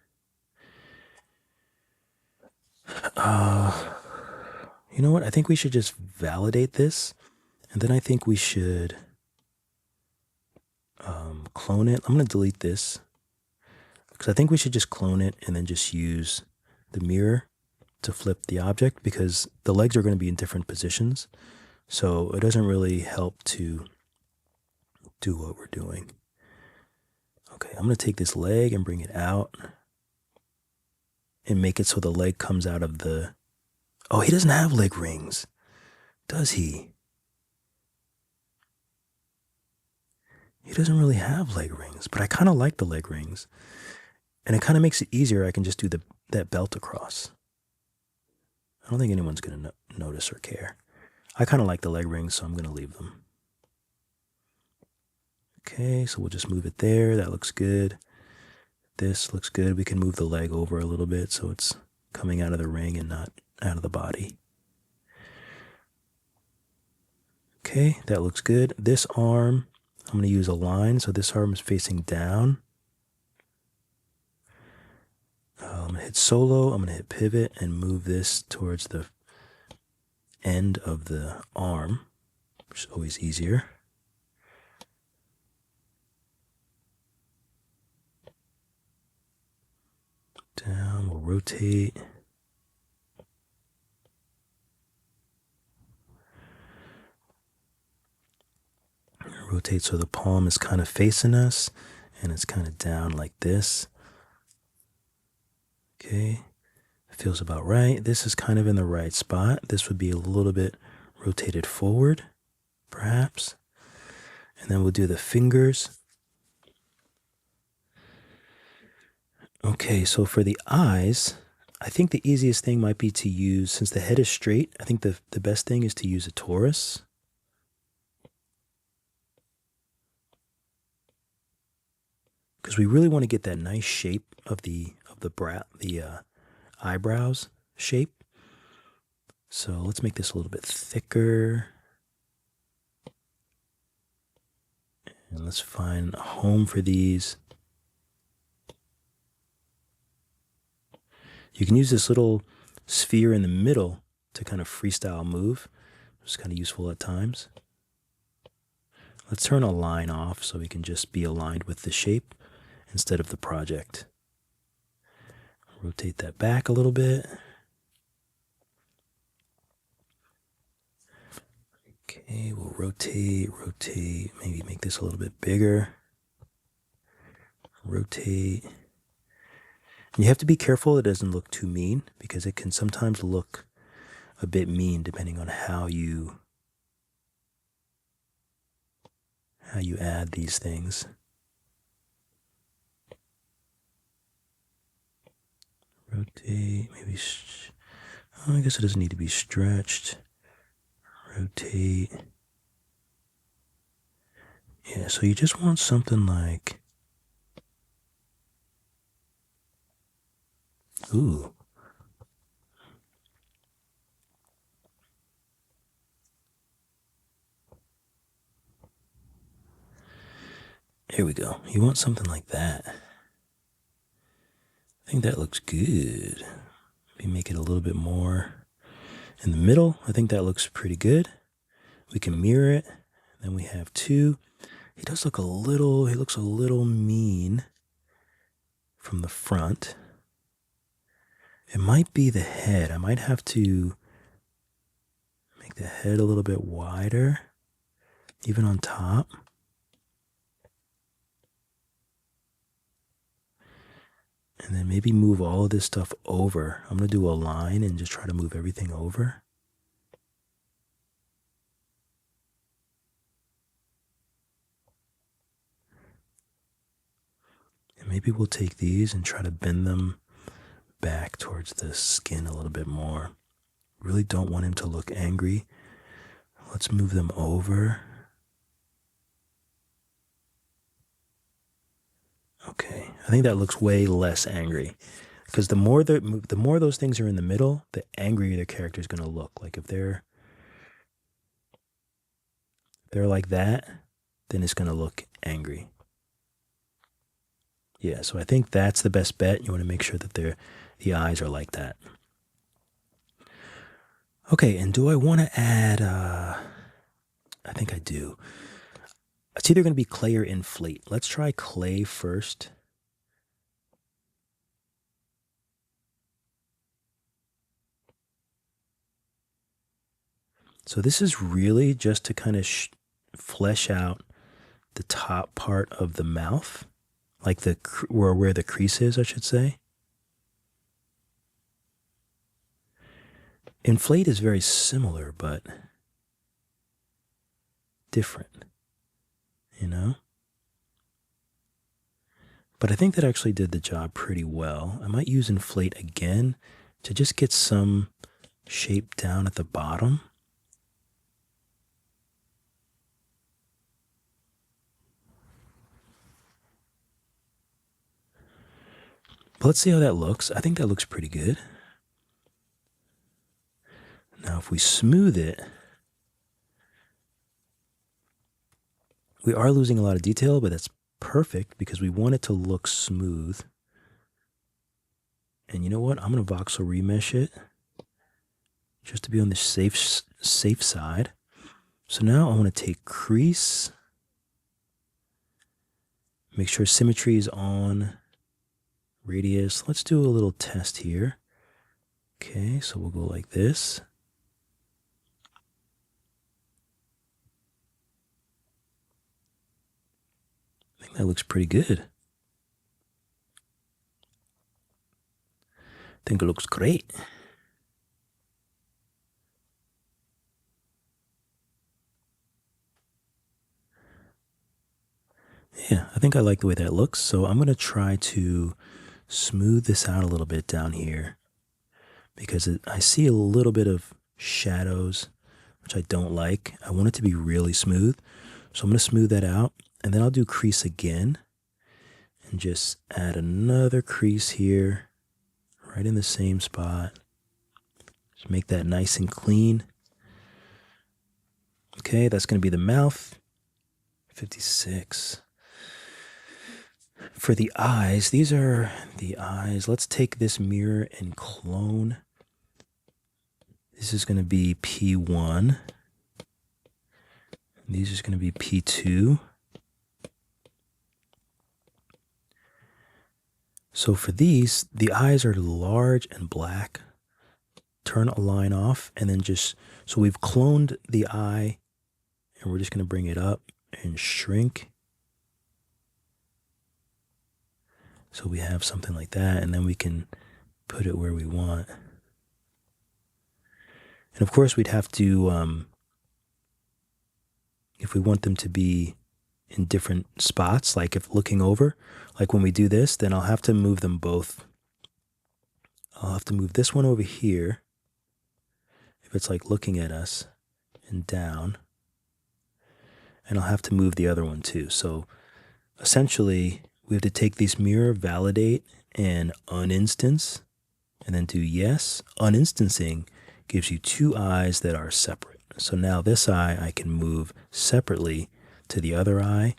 you know what? I think we should just validate this. And then I think we should clone it. I'm going to delete this because I think we should just clone it and then just use the mirror to flip the object because the legs are going to be in different positions. So it doesn't really help to do what we're doing. Okay, I'm going to take this leg and bring it out and make it so the leg comes out of the... Oh, he doesn't have leg rings, does he? He doesn't really have leg rings, but I kind of like the leg rings. And it kind of makes it easier. I can just do that belt across. I don't think anyone's going to notice or care. I kind of like the leg rings, so I'm going to leave them. Okay, so we'll just move it there. That looks good. This looks good. We can move the leg over a little bit so it's coming out of the ring and not out of the body. Okay, that looks good. This arm, I'm going to use a line. So this arm is facing down. I'm going to hit solo. I'm going to hit pivot and move this towards the end of the arm, which is always easier. Down, we'll rotate. Rotate so the palm is kind of facing us and it's kind of down like this. Okay, feels about right. This is kind of in the right spot. This would be a little bit rotated forward, perhaps. And then we'll do the fingers. Okay, so for the eyes, I think the easiest thing might be to use, since the head is straight, I think the best thing is to use a torus. Because we really want to get that nice shape of the eyebrows shape. So let's make this a little bit thicker. And let's find a home for these. You can use this little sphere in the middle to kind of freestyle move. It's kind of useful at times. Let's turn a line off so we can just be aligned with the shape instead of the project. Rotate that back a little bit. Okay, we'll rotate, maybe make this a little bit bigger. Rotate. And you have to be careful it doesn't look too mean, because it can sometimes look a bit mean depending on how you add these things. Rotate, maybe, I guess it doesn't need to be stretched. Rotate. Yeah, so you just want something like, ooh. Here we go. You want something like that. I think that looks good. Maybe make it a little bit more in the middle. I think that looks pretty good. We can mirror it. Then we have two. He looks a little mean from the front. It might be the head. I might have to make the head a little bit wider, even on top. And then maybe move all of this stuff over. I'm going to do a line and just try to move everything over. And maybe we'll take these and try to bend them back towards the skin a little bit more. Really don't want him to look angry. Let's move them over. Okay, I think that looks way less angry, because the more those things are in the middle, the angrier the character is going to look. Like if they're like that, then it's going to look angry. Yeah, so I think that's the best bet. You want to make sure that the eyes are like that. Okay, and do I want to add, I think I do. It's either going to be clay or inflate. Let's try clay first. So this is really just to kind of flesh out the top part of the mouth, like where the crease is, I should say. Inflate is very similar, but different, you know? But I think that actually did the job pretty well. I might use inflate again to just get some shape down at the bottom. But let's see how that looks. I think that looks pretty good. Now if we smooth it, we are losing a lot of detail, but that's perfect because we want it to look smooth. And you know what? I'm going to voxel remesh it just to be on the safe side. So now I want to take crease, make sure symmetry is on, radius. Let's do a little test here. Okay, so we'll go like this. I think that looks pretty good. I think it looks great. Yeah, I think I like the way that looks. So I'm going to try to smooth this out a little bit down here because I see a little bit of shadows, which I don't like. I want it to be really smooth. So I'm going to smooth that out, and then I'll do crease again and just add another crease here, right in the same spot. Just make that nice and clean. Okay, that's going to be the mouth. 56. For the eyes, these are the eyes. Let's take this mirror and clone. This is going to be P1. These are going to be P2. So for these, the eyes are large and black. Turn a line off and then so we've cloned the eye and we're just going to bring it up and shrink. So we have something like that, and then we can put it where we want. And of course, we'd have to, if we want them to be in different spots, like if looking over, like when we do this, then I'll have to move them both. I'll have to move this one over here, if it's like looking at us, and down. And I'll have to move the other one too. So essentially, we have to take these mirror, validate, and uninstance, and then do yes. Uninstancing gives you two eyes that are separate. So now this eye I can move separately to the other eye.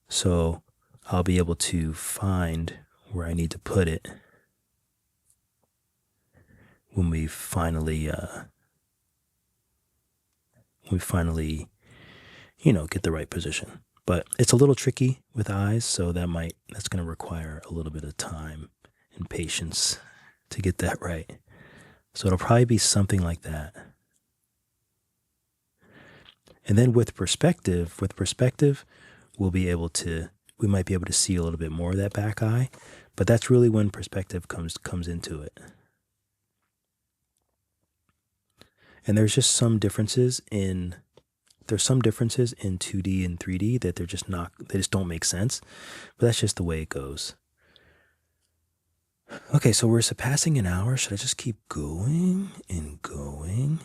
So I'll be able to find where I need to put it when we finally, get the right position. But it's a little tricky with eyes, so that's going to require a little bit of time and patience to get that right. So it'll probably be something like that. And then with perspective, we might be able to see a little bit more of that back eye, but that's really when perspective comes into it. And there's some differences in 2D and 3D that they just don't make sense, but that's just the way it goes. Okay, so we're surpassing an hour. Should I just keep going and going?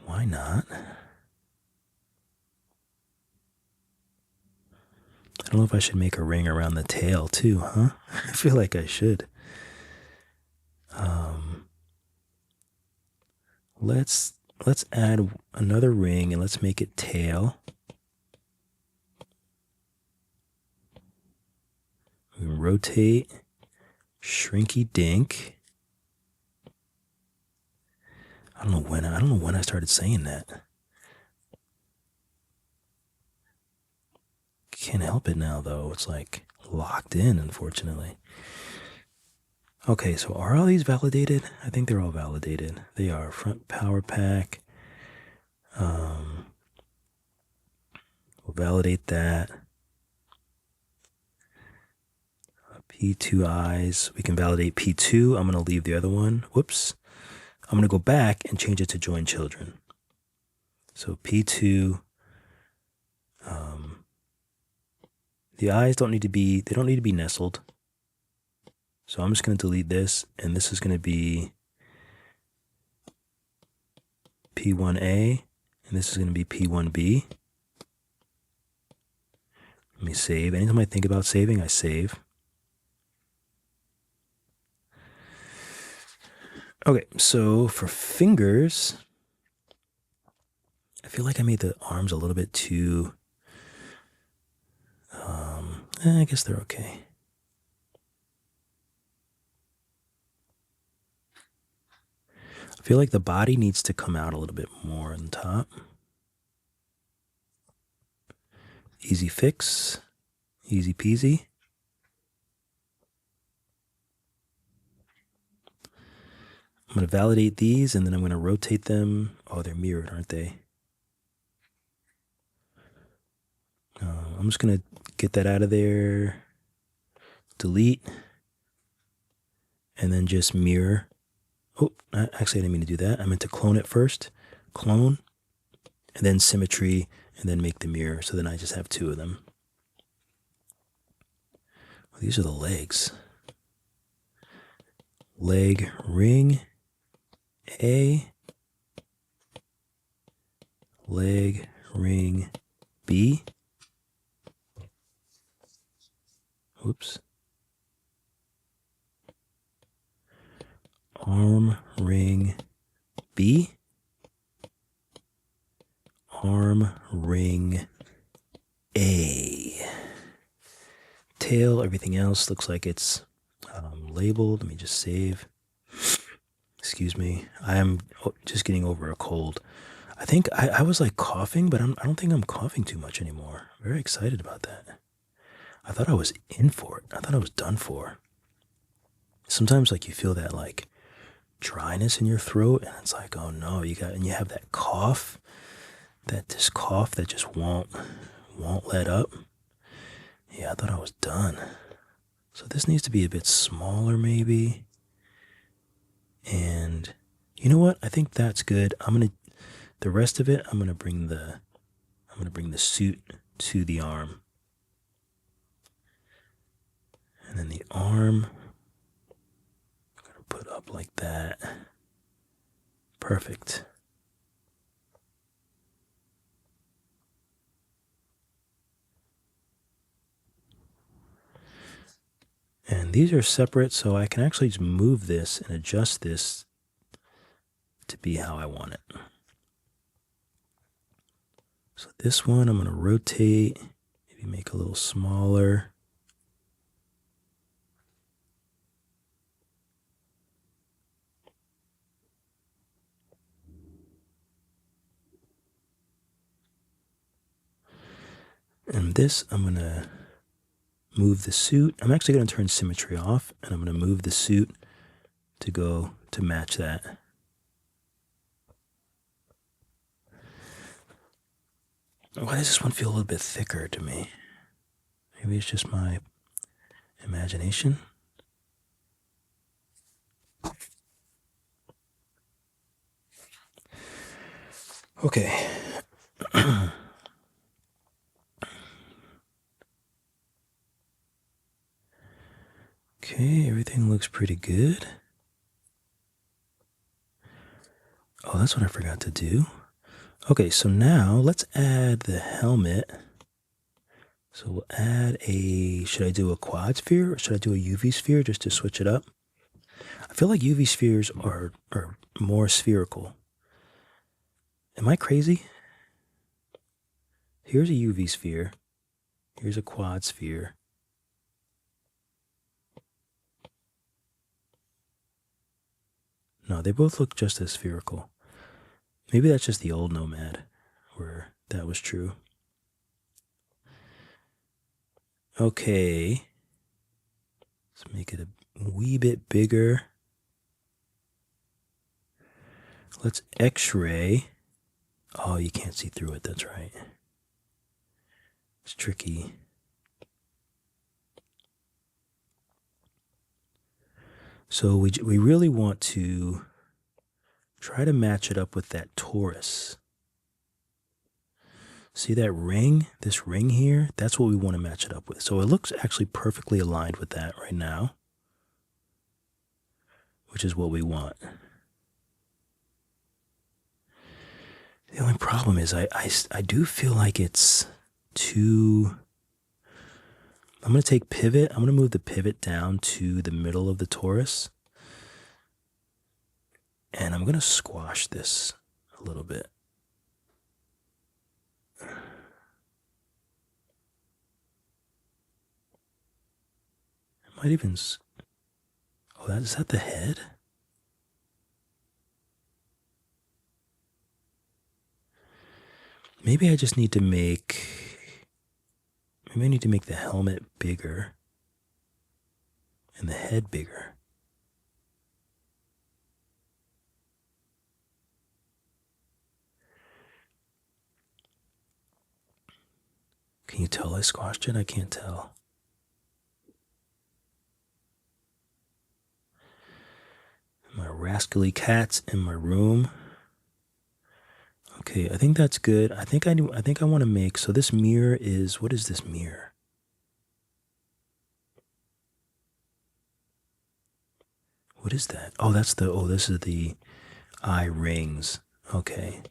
Why not? I don't know if I should make a ring around the tail too, huh? I feel like I should. Let's add another ring and let's make it tail. We rotate, shrinky dink. I don't know when I started saying that. Can't help it now though. It's like locked in, unfortunately. Okay, so are all these validated? I think they're all validated. They are. Front power pack. We'll validate that. P2 eyes. We can validate P2. I'm going to leave the other one. Whoops. I'm going to go back and change it to join children. So P2. The eyes don't need to be nestled. So I'm just going to delete this, and this is going to be P1A, and this is going to be P1B. Let me save. Anytime I think about saving, I save. Okay, so for fingers, I feel like I made the arms a little bit too, I guess they're okay. I feel like the body needs to come out a little bit more on top. Easy fix, easy peasy. I'm going to validate these and then I'm going to rotate them. Oh, they're mirrored, aren't they? I'm just going to get that out of there, delete, and then just mirror. Oh, actually I didn't mean to do that. I meant to clone it first. Clone, and then symmetry, and then make the mirror. So then I just have two of them. Well, these are the legs. Leg ring A. Leg ring B. Whoops. Arm ring B. Arm ring A. Tail, everything else looks like it's labeled. Let me just save. Excuse me. I am just getting over a cold. I think I was like coughing, but I don't think I'm coughing too much anymore. Very excited about that. I thought I was in for it. I thought I was done for. Sometimes like you feel that like dryness in your throat and it's like, oh no, you have that cough. this cough that just won't let up. Yeah, I thought I was done. So this needs to be a bit smaller maybe. And you know what? I think that's good. The rest of it, I'm gonna bring the suit to the arm. And then the arm, I'm gonna put up like that. Perfect. And these are separate, so I can actually just move this and adjust this to be how I want it. So this one I'm going to rotate, maybe make a little smaller. And this, I'm going to move the suit. I'm actually going to turn symmetry off, and I'm going to move the suit to match that. Why does this one feel a little bit thicker to me? Maybe it's just my imagination. Okay. Okay, everything looks pretty good. Oh, that's what I forgot to do. Okay, so now let's add the helmet. So we'll add should I do a quad sphere or should I do a UV sphere just to switch it up? I feel like UV spheres are more spherical. Am I crazy? Here's a UV sphere. Here's a quad sphere. No, they both look just as spherical. Maybe that's just the old Nomad where that was true. Okay. Let's make it a wee bit bigger. Let's X-ray. Oh, you can't see through it, that's right. It's tricky. So we really want to try to match it up with that torus. See that ring? This ring here? That's what we want to match it up with. So it looks actually perfectly aligned with that right now, which is what we want. The only problem is I do feel like it's too... I'm going to take pivot. I'm going to move the pivot down to the middle of the torus. And I'm going to squash this a little bit. I might even... Oh, is that the head? Maybe I just need to make... Maybe I need to make the helmet bigger. And the head bigger. Can you tell I squashed it? I can't tell. My rascally cats in my room. Okay, I think that's good. I think I want to make, so this mirror is, what is this mirror? What is that? Oh, this is the eye rings. Okay.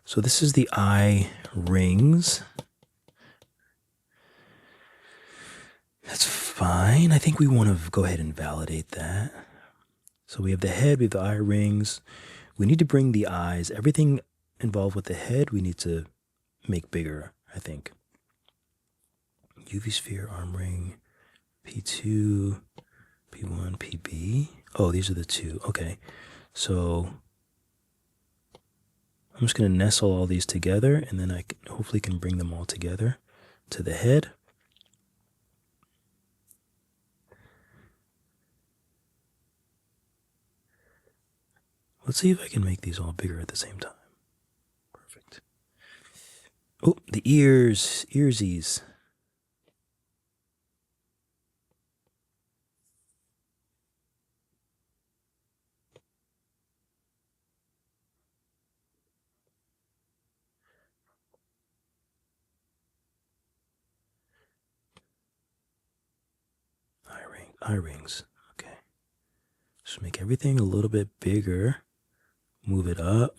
So this is the eye rings. That's fine. I think we want to go ahead and validate that. So we have the head, we have the eye rings. We need to bring the eyes, everything involved with the head, we need to make bigger, I think. UV sphere, arm ring, P2, P1, PB. Oh, these are the two. Okay. So I'm just going to nestle all these together, and then I hopefully can bring them all together to the head. Let's see if I can make these all bigger at the same time. Perfect. Oh, the ears, earsies. Eye rings. Okay. Just make everything a little bit bigger. Move it up.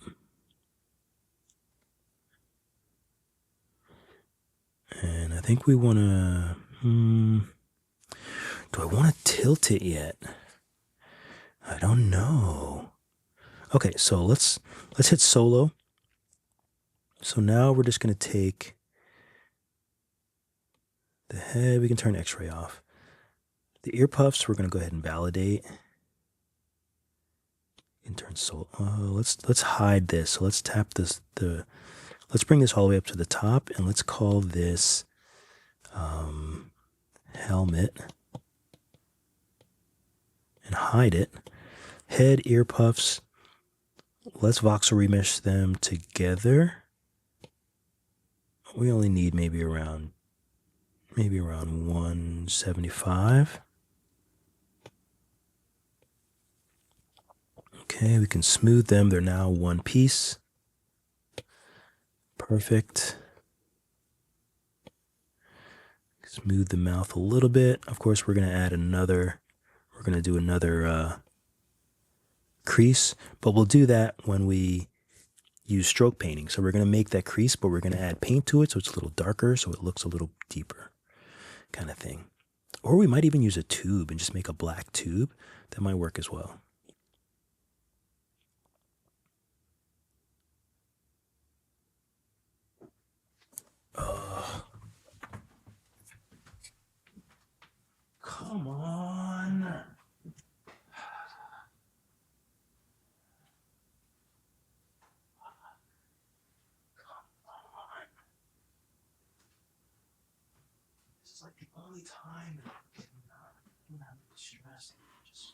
And I think we want to... do I want to tilt it yet? I don't know. Okay, so let's hit solo. So now we're just going to take the head. We can turn X-ray off. The ear puffs, we're going to go ahead and validate. And turn solo. Let's hide this. So let's tap this. Let's bring this all the way up to the top, and let's call this helmet and hide it. Head, ear puffs. Let's voxel remesh them together. We only need maybe around 175. Okay, we can smooth them. They're now one piece. Perfect. Smooth the mouth a little bit. Of course, we're going to add another, we're going to do another crease, but we'll do that when we use stroke painting. So we're going to make that crease, but we're going to add paint to it so it's a little darker, so it looks a little deeper kind of thing. Or we might even use a tube and just make a black tube. That might work as well. Come on. This is like the only time that I can have stress. Just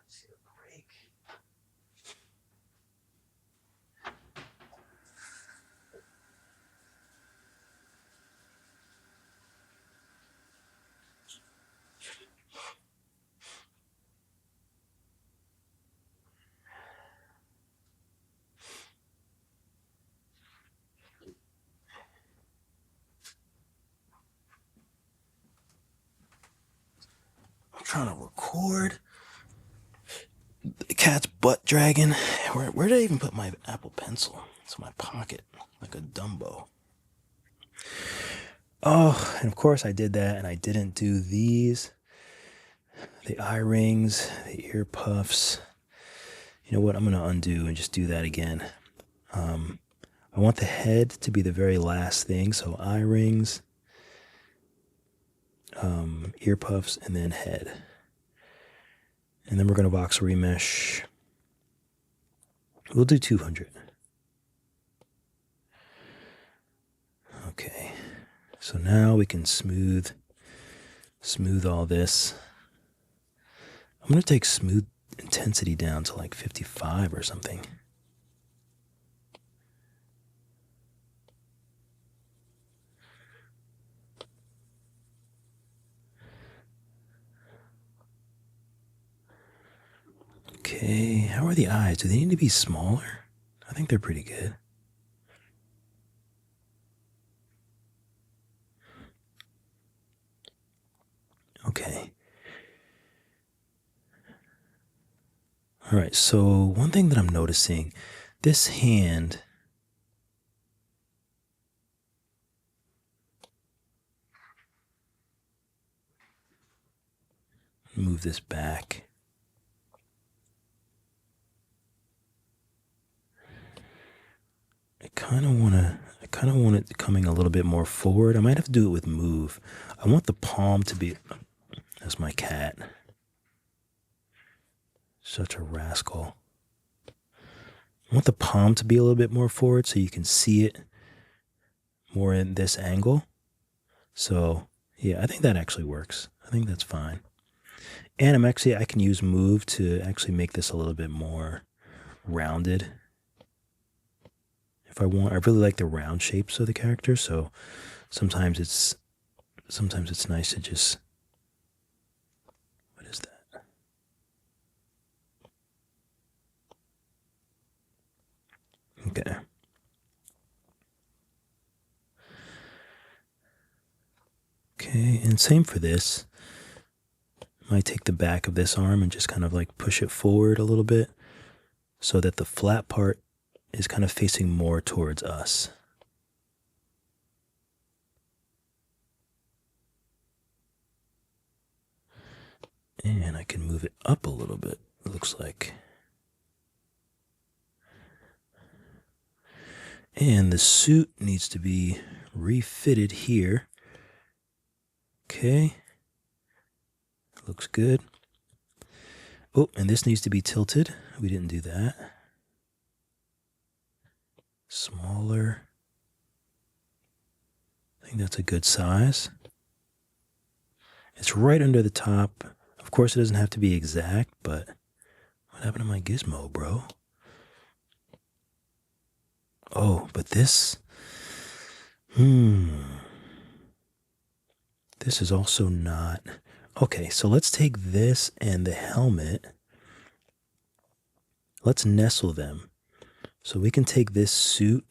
see a break. I'm trying to record. The cat's butt dragging. Where did I even put my Apple Pencil? It's in my pocket, like a Dumbo. Oh, and of course I did that, and I didn't do these. The eye rings, the ear puffs. You know what? I'm going to undo and just do that again. I want the head to be the very last thing, so eye rings, ear puffs, and then head. And then we're going to voxel remesh. We'll do 200. Okay. So now we can smooth all this. I'm going to take smooth intensity down to like 55 or something. Okay, how are the eyes? Do they need to be smaller? I think they're pretty good. Okay. All right, so one thing that I'm noticing, this hand, Move this back. I kind of want it coming a little bit more forward. I might have to do it with move. I want the palm to be, that's my cat. Such a rascal. I want the palm to be a little bit more forward so you can see it more in this angle. So yeah, I think that actually works. I think that's fine. And I can use move to actually make this a little bit more rounded. If I want, I really like the round shapes of the character, so sometimes it's nice to just, what is that? Okay. Okay, and same for this. Might take the back of this arm and just kind of like push it forward a little bit so that the flat part is kind of facing more towards us. And I can move it up a little bit, it looks like. And the suit needs to be refitted here. Okay. Looks good. Oh, and this needs to be tilted. We didn't do that. Smaller. I think that's a good size. It's right under the top. Of course, it doesn't have to be exact, but what happened to my gizmo, bro? Oh, but this... This is also not... Okay, so let's take this and the helmet. Let's nestle them. So we can take this suit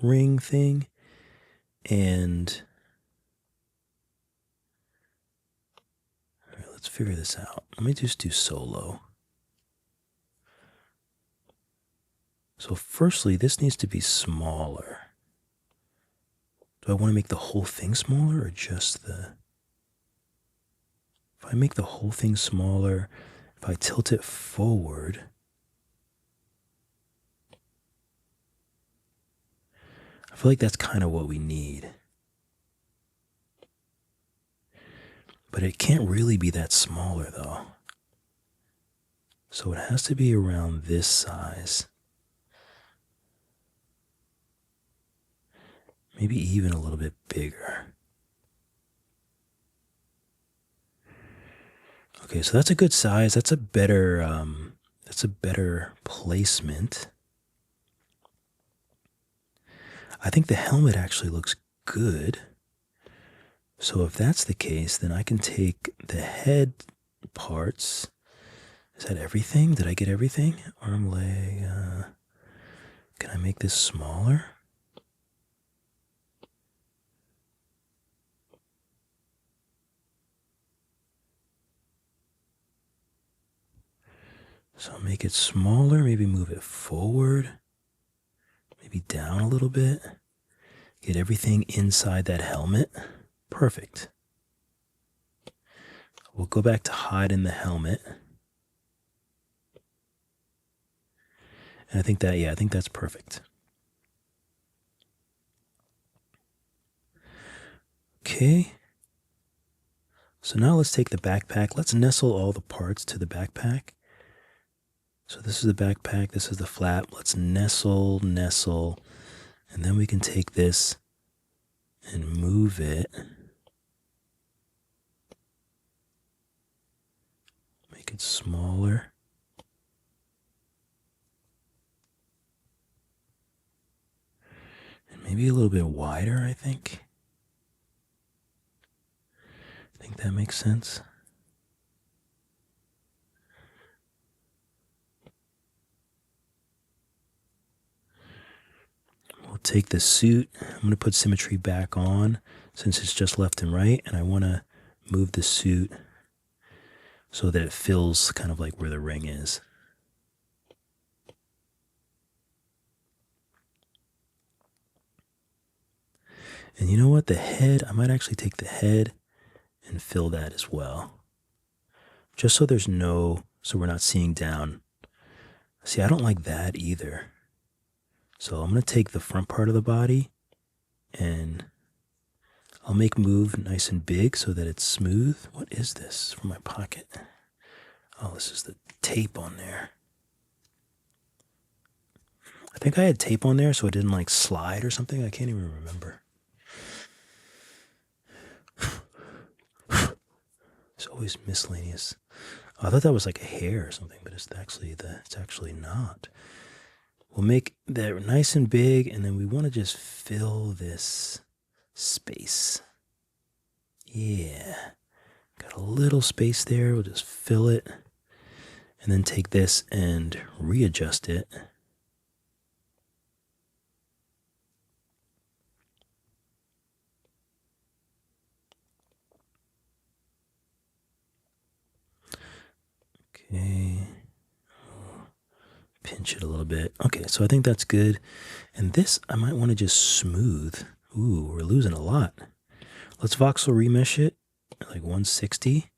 ring thing and... All right, let's figure this out. Let me just do solo. So firstly, this needs to be smaller. Do I want to make the whole thing smaller or just the... If I make the whole thing smaller, if I tilt it forward, I feel like that's kind of what we need. But it can't really be that smaller though. So it has to be around this size. Maybe even a little bit bigger. Okay, so that's a good size. That's a better placement. I think the helmet actually looks good. So if that's the case, then I can take the head parts. Is that everything? Did I get everything? Arm, leg. Can I make this smaller? So I'll make it smaller, maybe move it forward, maybe down a little bit. Get everything inside that helmet. Perfect. We'll go back to hide in the helmet. And I think that's perfect. Okay. So now let's take the backpack. Let's nestle all the parts to the backpack. So this is the backpack, this is the flap. Let's nestle, and then we can take this and move it. Make it smaller. And maybe a little bit wider, I think. I think that makes sense. We'll take the suit. I'm going to put symmetry back on since it's just left and right, and I want to move the suit so that it fills kind of like where the ring is. And you know what? The head, I might actually take the head and fill that as well. just so so we're not seeing down. See, I don't like that either. So I'm going to take the front part of the body and I'll make move nice and big so that it's smooth. What is this from my pocket? Oh, this is the tape on there. I think I had tape on there so it didn't like slide or something. I can't even remember. It's always miscellaneous. I thought that was like a hair or something, but it's actually not. We'll make that nice and big, and then we want to just fill this space. Yeah. Got a little space there. We'll just fill it. And then take this and readjust it. Okay. Pinch it a little bit. Okay, so I think that's good. And this, I might want to just smooth. Ooh, we're losing a lot. Let's voxel remesh it at like 160.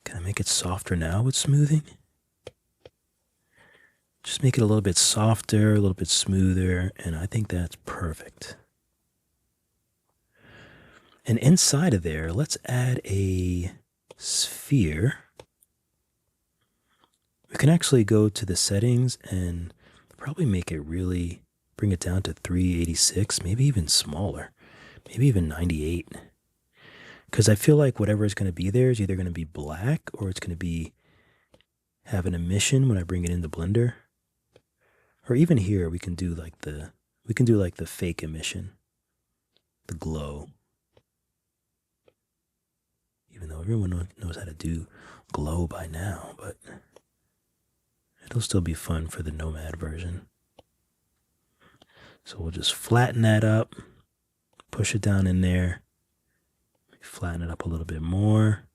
Can I make it softer now with smoothing? Just make it a little bit softer, a little bit smoother, and I think that's perfect. And inside of there, let's add a sphere. We can actually go to the settings and probably make it really, bring it down to 386, maybe even smaller, maybe even 98. Because I feel like whatever is going to be there is either going to be black or it's going to have an emission when I bring it into Blender. Or even here we can do like the fake emission, the glow. Even though everyone knows how to do glow by now, but it'll still be fun for the Nomad version. So we'll just flatten that up, push it down in there, flatten it up a little bit more.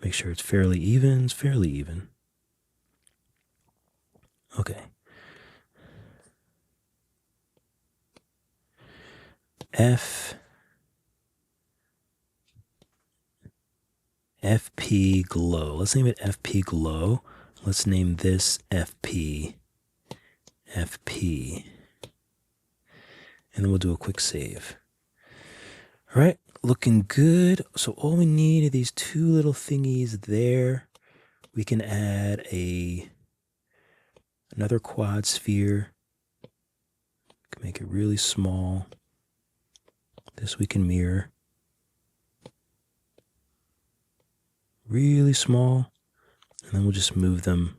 Make sure it's fairly even. It's fairly even. Okay. FP Glow. Let's name it FP Glow. Let's name this FP. FP. And then we'll do a quick save. All right, looking good. So all we need are these two little thingies there. We can add another quad sphere. Can make it really small. This we can mirror. Really small. And then we'll just move them.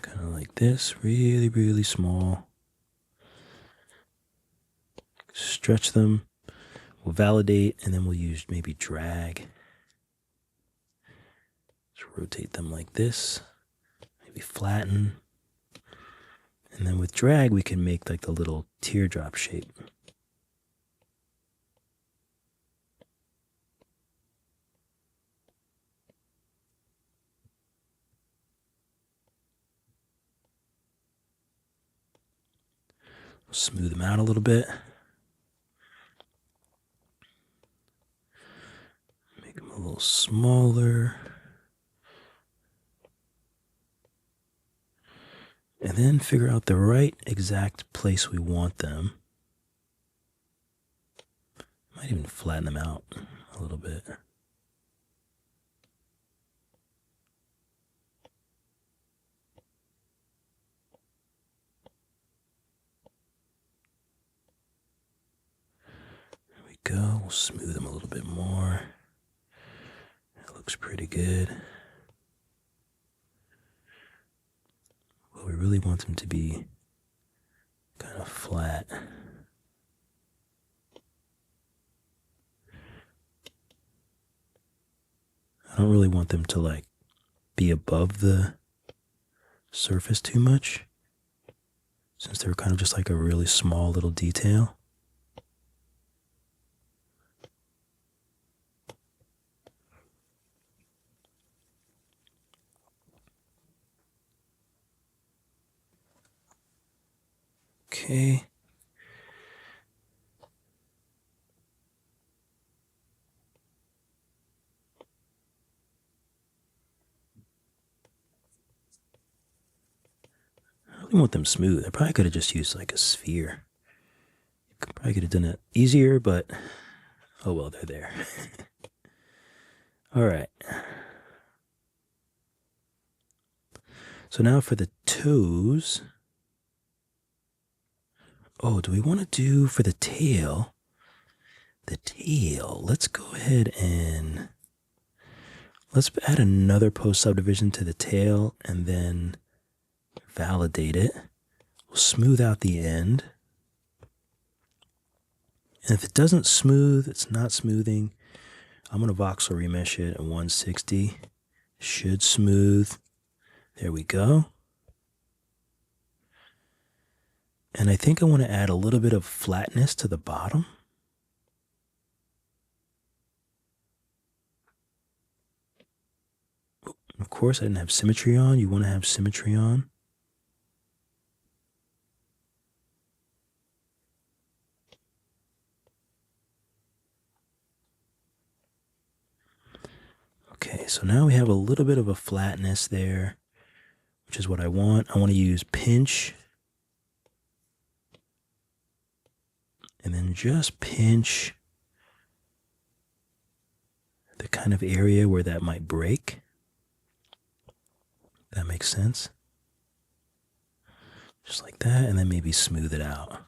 Kind of like this, really, really small. Stretch them. We'll validate, and then we'll use maybe drag. Just rotate them like this. Maybe flatten. And then with drag, we can make like the little teardrop shape. We'll smooth them out a little bit. Make them a little smaller. And then figure out the right exact place we want them. Might even flatten them out a little bit. There we go. We'll smooth them a little bit more. That looks pretty good. But we really want them to be kind of flat. I don't really want them to like be above the surface too much, since they're kind of just like a really small little detail. Okay, really want them smooth. I probably could have just used like a sphere. Probably could have done it easier, but oh well, they're there. All right. So now for the toes. Oh, do we want to do for the tail? The tail. Let's go ahead and let's add another post subdivision to the tail and then validate it. We'll smooth out the end. And if it doesn't smooth, it's not smoothing, I'm going to voxel remesh it at 160. Should smooth. There we go. And I think I want to add a little bit of flatness to the bottom. Of course, I didn't have symmetry on. You want to have symmetry on. Okay, so now we have a little bit of a flatness there, which is what I want. I want to use pinch. And then just pinch the kind of area where that might break. That makes sense. Just like that, and then maybe smooth it out.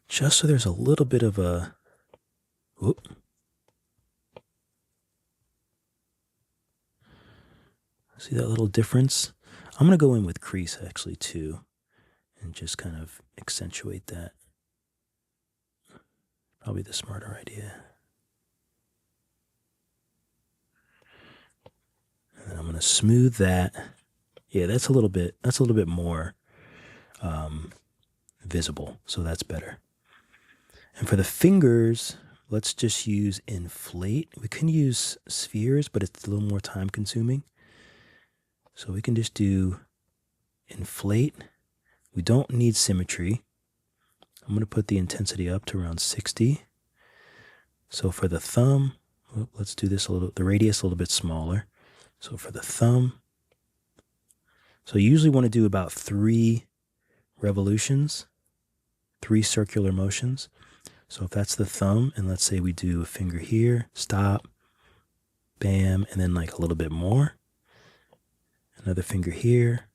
Just so there's a little bit of a, whoop. See that little difference? I'm going to go in with crease actually too, and just kind of accentuate that. Probably the smarter idea. And then I'm going to smooth that. Yeah, that's a little bit more visible, so that's better. And for the fingers, let's just use inflate. We can use spheres, but it's a little more time consuming. So we can just do inflate. We don't need symmetry. I'm going to put the intensity up to around 60. So for the thumb, let's do this a little, the radius a little bit smaller. So for the thumb, so you usually want to do about 3 revolutions, 3 circular motions. So if that's the thumb, and let's say we do a finger here, stop, bam, and then like a little bit more. Another finger here,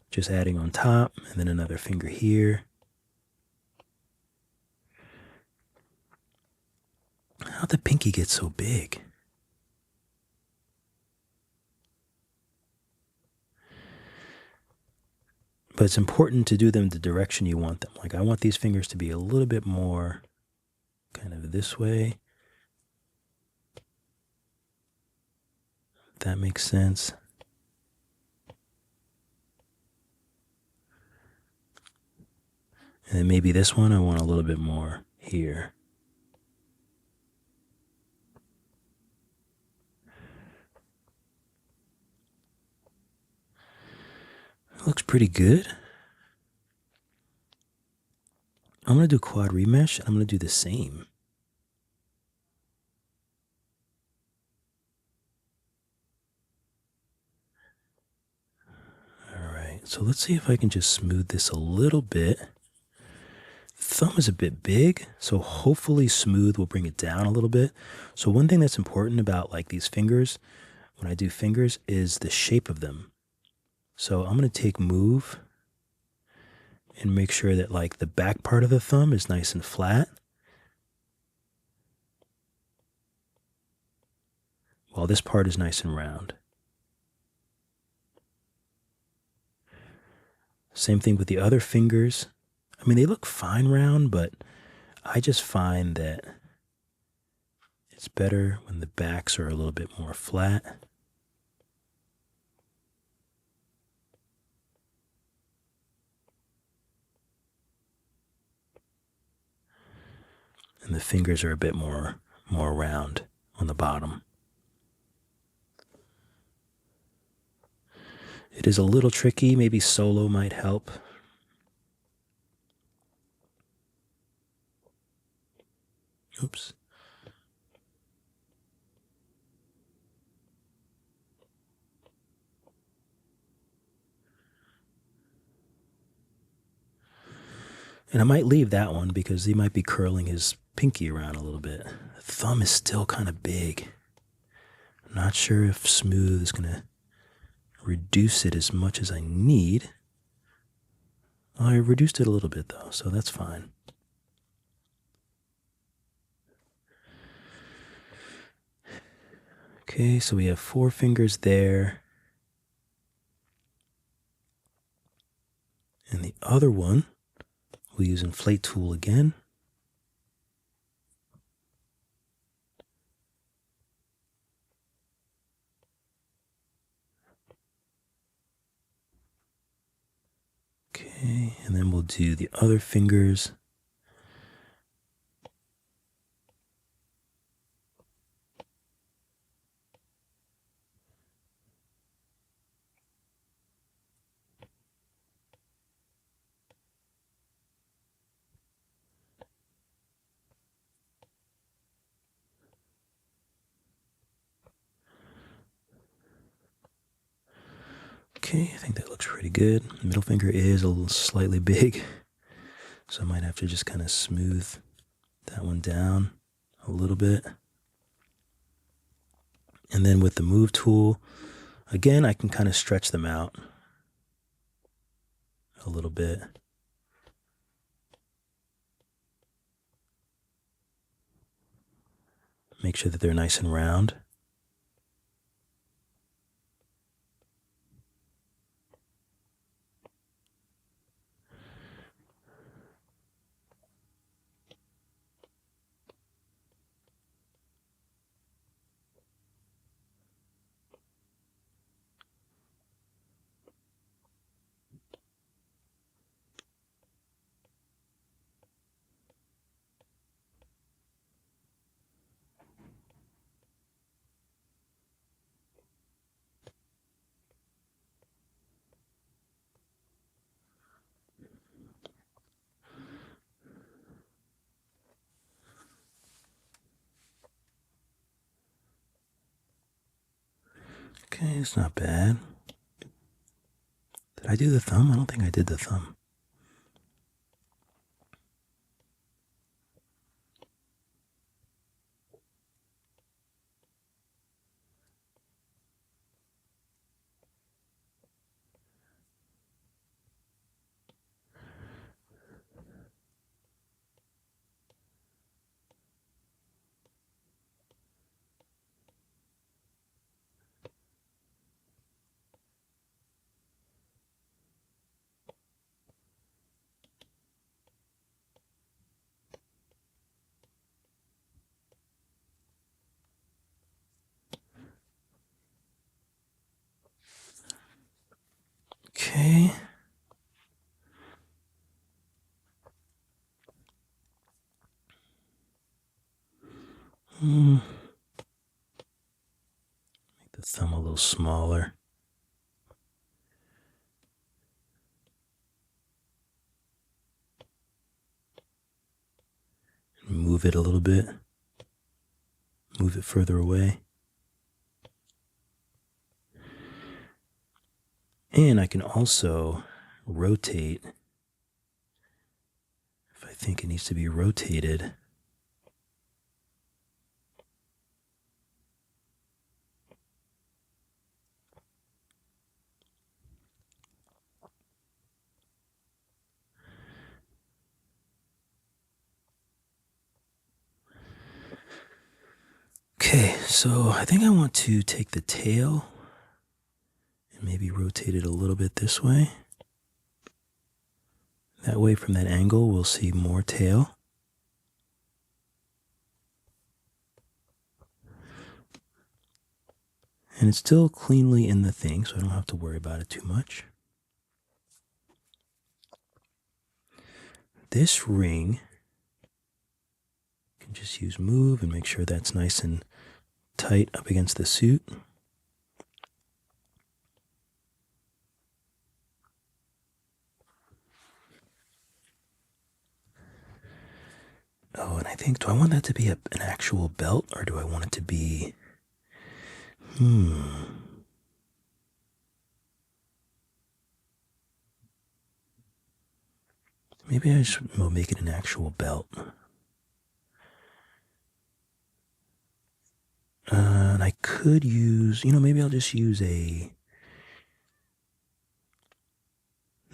just adding on top, and then another finger here. How'd the pinky get so big? But it's important to do them the direction you want them. Like I want these fingers to be a little bit more kind of this way. If that makes sense. And then maybe this one I want a little bit more here. Looks pretty good. I'm going to do quad remesh, and I'm going to do the same. All right, so let's see if I can just smooth this a little bit. Thumb is a bit big, so hopefully smooth will bring it down a little bit. So one thing that's important about like these fingers, when I do fingers, is the shape of them. So I'm going to take move and make sure that like the back part of the thumb is nice and flat, while this part is nice and round. Same thing with the other fingers. I mean, they look fine round, but I just find that it's better when the backs are a little bit more flat. And the fingers are a bit more round on the bottom. It is a little tricky. Maybe solo might help. Oops. And I might leave that one because he might be curling his pinky around a little bit. The thumb is still kind of big. I'm not sure if smooth is going to reduce it as much as I need. I reduced it a little bit though, so that's fine. Okay, so we have 4 fingers there. And the other one, we'll use inflate tool again. Okay, and then we'll do the other fingers. Okay, I think that looks pretty good. Middle finger is a little slightly big, so I might have to just kind of smooth that one down a little bit. And then with the move tool, again, I can kind of stretch them out a little bit. Make sure that they're nice and round. Okay, it's not bad. Did I do the thumb? I don't think I did the thumb. Okay. Make the thumb a little smaller. Move it a little bit. Move it further away. And I can also rotate if I think it needs to be rotated. Okay, so I think I want to take the tail and maybe rotate it a little bit this way. That way from that angle we'll see more tail. And it's still cleanly in the thing, so I don't have to worry about it too much. This ring, you can just use move and make sure that's nice and tight up against the suit. Oh, and I think, do I want that to be an actual belt, or do I want it to be, Maybe I should make it an actual belt. And I could use, maybe I'll just use a,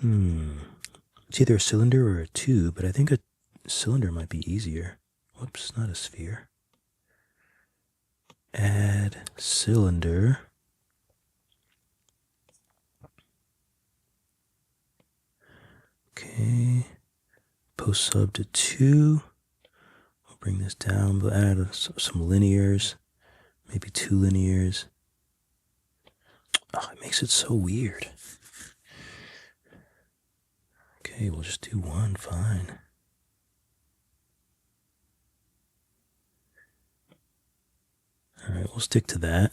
it's either a cylinder or a tube, but I think a cylinder might be easier. Whoops, not a sphere. Add cylinder. Okay. Post sub to 2. I'll bring this down. We'll add some linears. Maybe 2 linears. Oh, it makes it so weird. Okay, we'll just do 1, fine. Alright, we'll stick to that.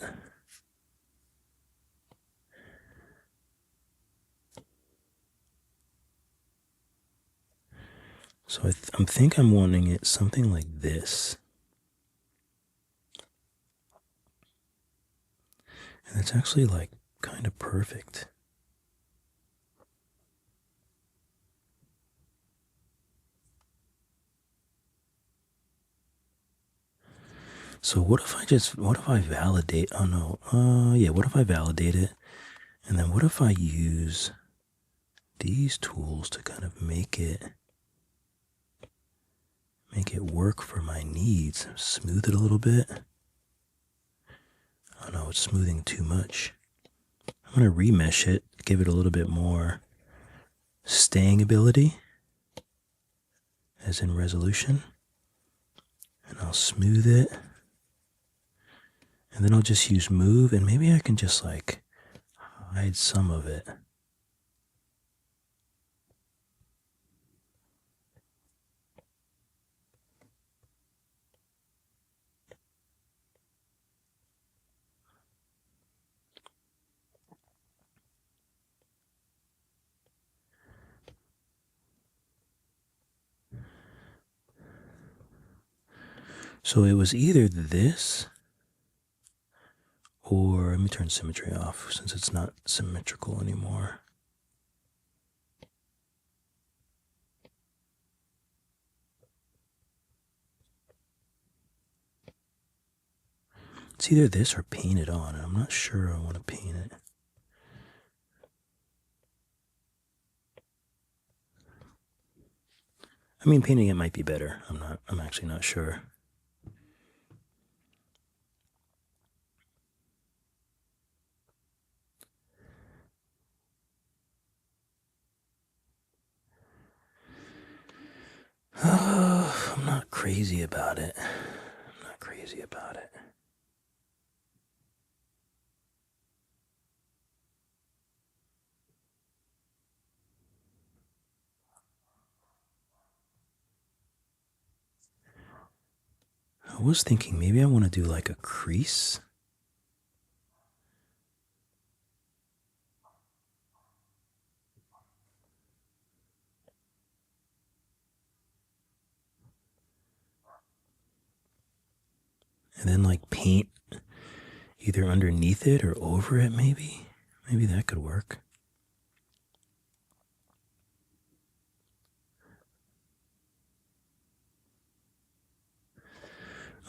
So I think I'm wanting it something like this. And it's actually like kind of perfect. So what if I validate, what if I validate it? And then what if I use these tools to kind of make it work for my needs? Smooth it a little bit. Oh no, it's smoothing too much. I'm going to remesh it, give it a little bit more staying ability, as in resolution. And I'll smooth it. And then I'll just use move, and maybe I can just like hide some of it. So it was either this, or let me turn symmetry off since it's not symmetrical anymore. It's either this or paint it on, and I'm not sure I want to paint it. I mean, painting it might be better. I'm actually not sure. I'm not crazy about it. I was thinking maybe I want to do like a crease. And then like paint either underneath it or over it, maybe. Maybe that could work.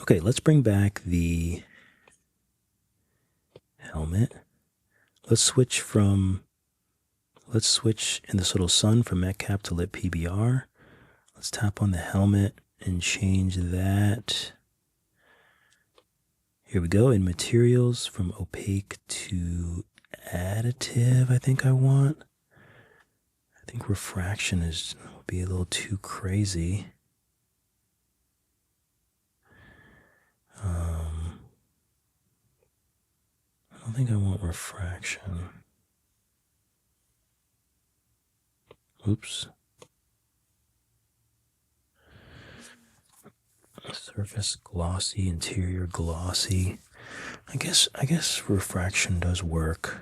Okay, let's bring back the helmet. Let's switch in this little sun from metcap to lit PBR. Let's tap on the helmet and change that. Here we go, in materials from opaque to additive, I think I want. I think refraction would be a little too crazy. I don't think I want refraction. Oops. Surface glossy, interior glossy. I guess refraction does work.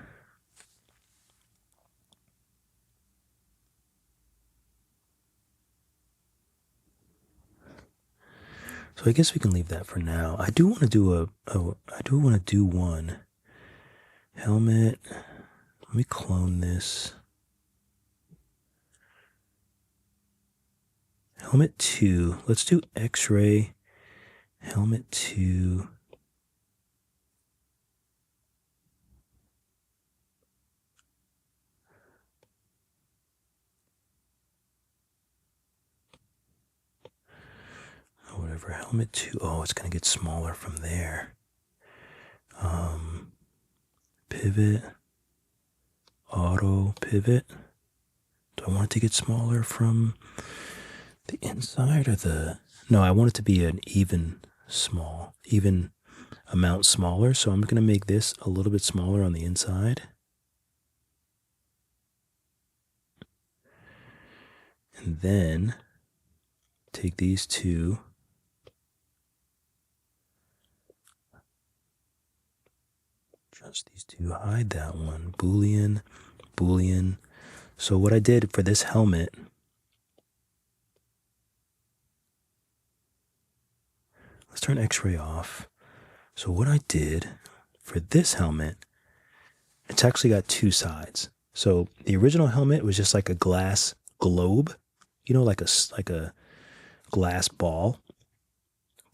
So I guess we can leave that for now. I do want to do one helmet. Let me clone this. Helmet 2. Let's do X-ray. Helmet 2. Whatever, helmet 2. Oh, it's going to get smaller from there. Pivot. Auto pivot. Do I want it to get smaller from the inside or the... No, I want it to be an even amount smaller. So I'm going to make this a little bit smaller on the inside. And then take these two. Just these two, hide that one. Boolean, Boolean. So what I did for this helmet, let's turn X-ray off. So what I did for this helmet, it's actually got two sides. So the original helmet was just like a glass globe, you know, like a glass ball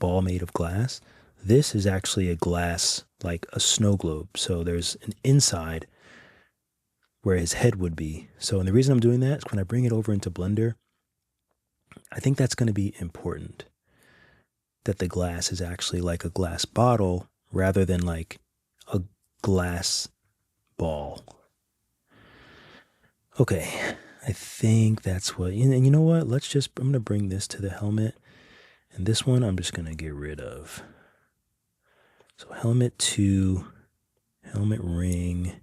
made of glass. This is actually a glass, like a snow globe. So there's an inside where his head would be. So, and the reason I'm doing that is when I bring it over into Blender, I think that's going to be important. That the glass is actually like a glass bottle rather than like a glass ball. Okay, I think that's what, and you know what? I'm going to bring this to the helmet. And this one I'm just going to get rid of. So helmet 2, helmet ring.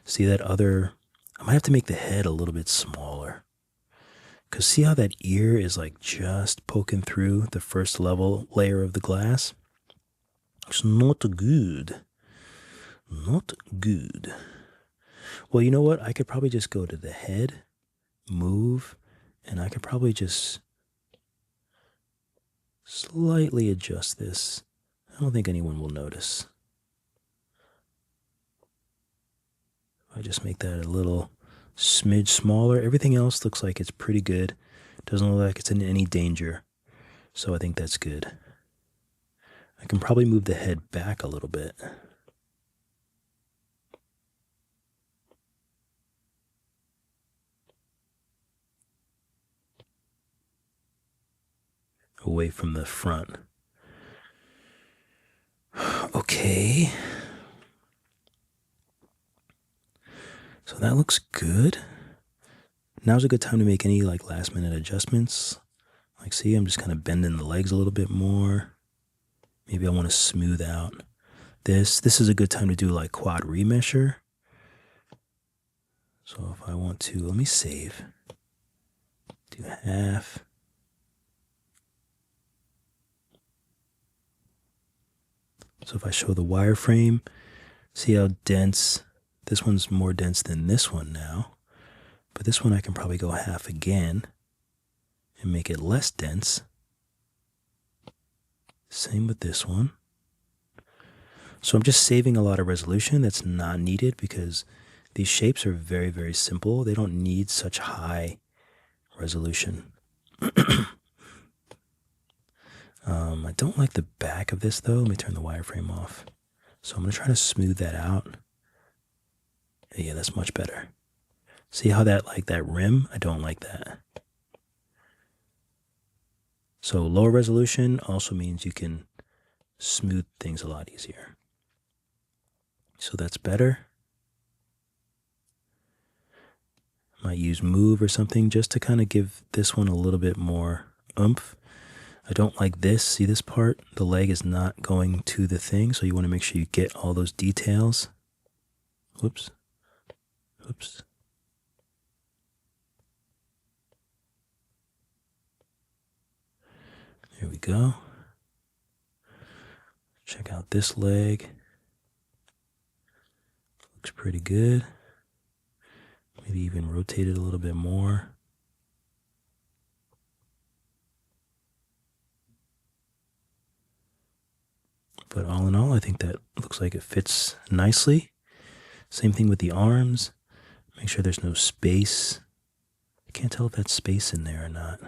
See that other, I might have to make the head a little bit smaller. Because see how that ear is like just poking through the first layer of the glass? It's not good. Not good. Well, you know what? I could probably just go to the head, move, and I could probably just slightly adjust this. I don't think anyone will notice. I just make that a little smidge smaller. Everything else looks like it's pretty good. Doesn't look like it's in any danger. So I think that's good. I can probably move the head back a little bit. Away from the front. Okay. So that looks good. Now's a good time to make any like last minute adjustments. Like see, I'm just kind of bending the legs a little bit more. Maybe I want to smooth out this. This is a good time to do like quad remesher. So if I want to, let me save. Do half. So if I show the wireframe, see how dense, this one's more dense than this one now. But this one I can probably go half again and make it less dense. Same with this one. So I'm just saving a lot of resolution that's not needed because these shapes are very, very simple. They don't need such high resolution. I don't like the back of this though. Let me turn the wireframe off. So I'm going to try to smooth that out. Yeah, that's much better. See how that, like that rim? I don't like that. So lower resolution also means you can smooth things a lot easier. So that's better. Might use move or something just to kind of give this one a little bit more oomph. I don't like this. See this part? The leg is not going to the thing, so you want to make sure you get all those details. Whoops. Whoops. There we go. Check out this leg. Looks pretty good. Maybe even rotate it a little bit more. But all in all, I think that looks like it fits nicely. Same thing with the arms. Make sure there's no space. I can't tell if that's space in there or not.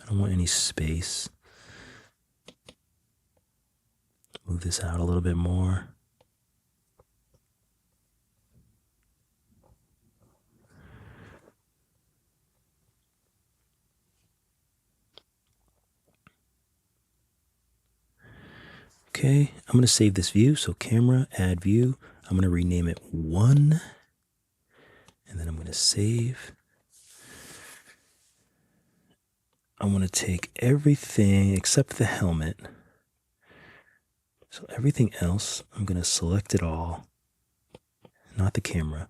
I don't want any space. Move this out a little bit more. Okay, I'm going to save this view. So camera, add view. I'm going to rename it 1. And then I'm going to save. I want to take everything except the helmet. So everything else, I'm going to select it all, not the camera,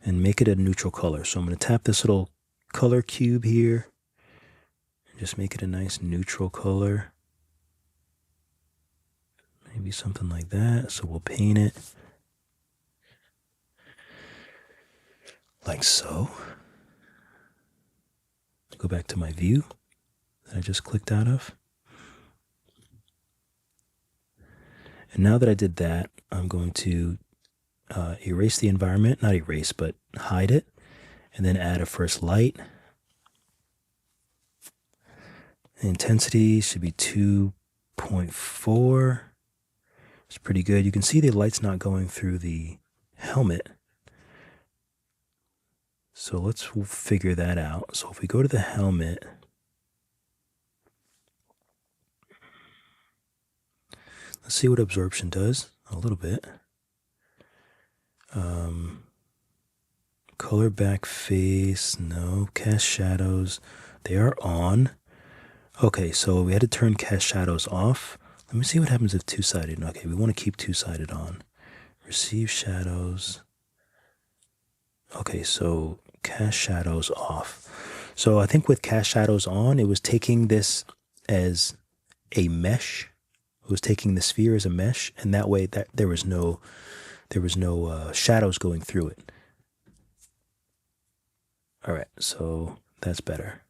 and make it a neutral color. So I'm going to tap this little color cube here and just make it a nice neutral color. Maybe something like that. So we'll paint it like so. Go back to my view that I just clicked out of. And now that I did that, I'm going to erase the environment, not erase, but hide it, and then add a first light. The intensity should be 2.4. It's pretty good. You can see the light's not going through the helmet. So let's figure that out. So if we go to the helmet, let's see what absorption does a little bit. Color back face, no. Cast shadows, they are on. Okay, so we had to turn cast shadows off. Let me see what happens if two-sided. Okay, we want to keep two-sided on. Receive shadows. Okay, so cast shadows off. So I think with cast shadows on, it was taking this as a mesh. It was taking the sphere as a mesh, and that way that there was no shadows going through it. All right, so that's better.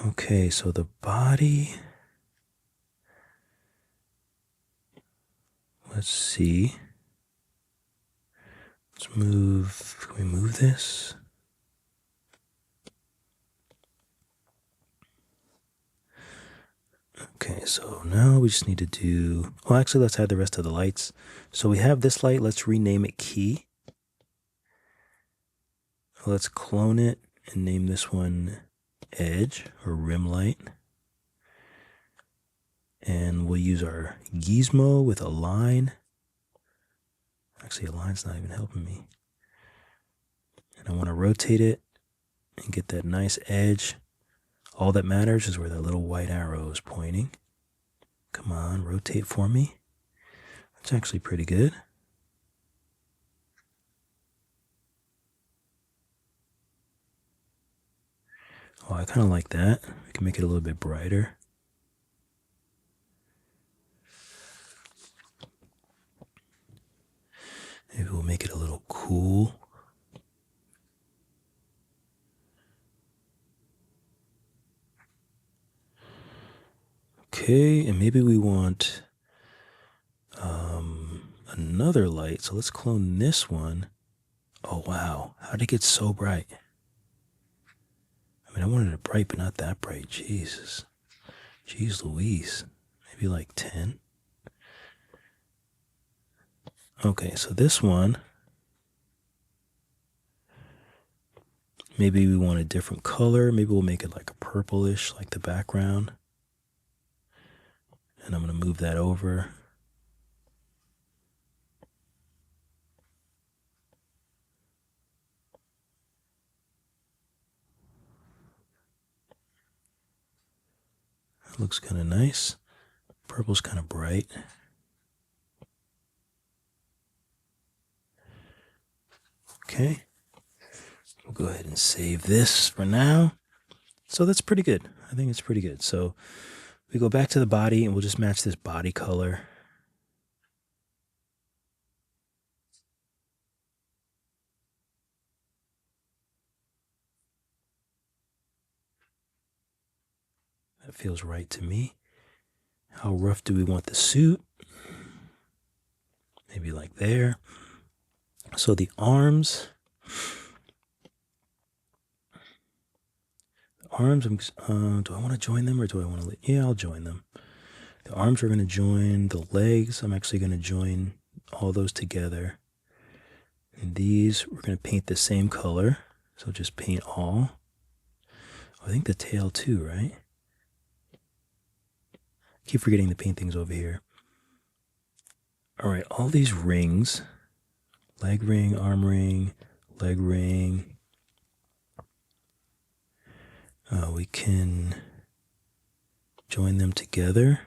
Okay, so the body. Let's see. Let's move. Can we move this? Okay, so now we just need to do, well, actually, let's add the rest of the lights. So we have this light. Let's rename it key. Let's clone it and name this one edge or rim light. And we'll use our gizmo with a line. Actually, a line's not even helping me. And I want to rotate it and get that nice edge. All that matters is where that little white arrow is pointing. Come on, rotate for me. That's actually pretty good. Oh, I kind of like that. We can make it a little bit brighter. Maybe we'll make it a little cool. Okay, and maybe we want another light. So let's clone this one. Oh, wow. How did it get so bright? I mean, I wanted it bright, but not that bright. Jesus. Jeez Louise. Maybe like 10. Okay, so this one, maybe we want a different color. Maybe we'll make it like a purplish, like the background. And I'm going to move that over. That looks kind of nice. Purple's kind of bright. Okay. We'll go ahead and save this for now. So that's pretty good. I think it's pretty good. So we go back to the body and we'll just match this body color. That feels right to me. How rough do we want the suit? Maybe like there. So the arms, arms, do I want to join them or do I want to leave? Yeah, I'll join them. The arms are going to join. The legs, I'm actually going to join all those together. And these, we're going to paint the same color. So just paint all. I think the tail too, right? Keep forgetting to paint things over here. All right, all these rings, leg ring, arm ring, leg ring. We can join them together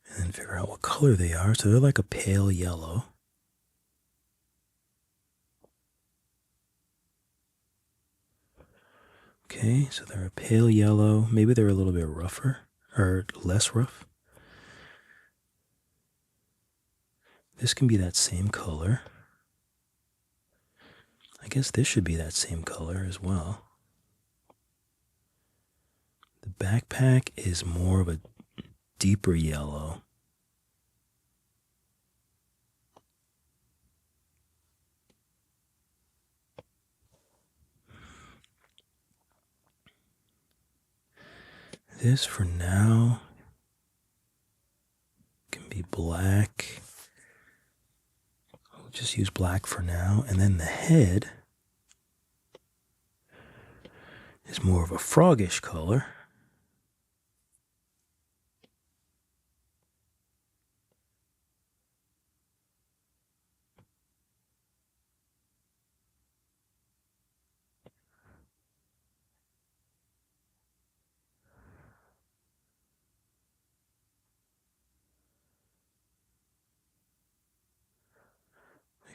and then figure out what color they are. So they're like a pale yellow. Okay, so they're a pale yellow. Maybe they're a little bit rougher or less rough. This can be that same color. I guess this should be that same color as well. The backpack is more of a deeper yellow. This for now can be black. I'll just use black for now. And then the head is more of a froggish color.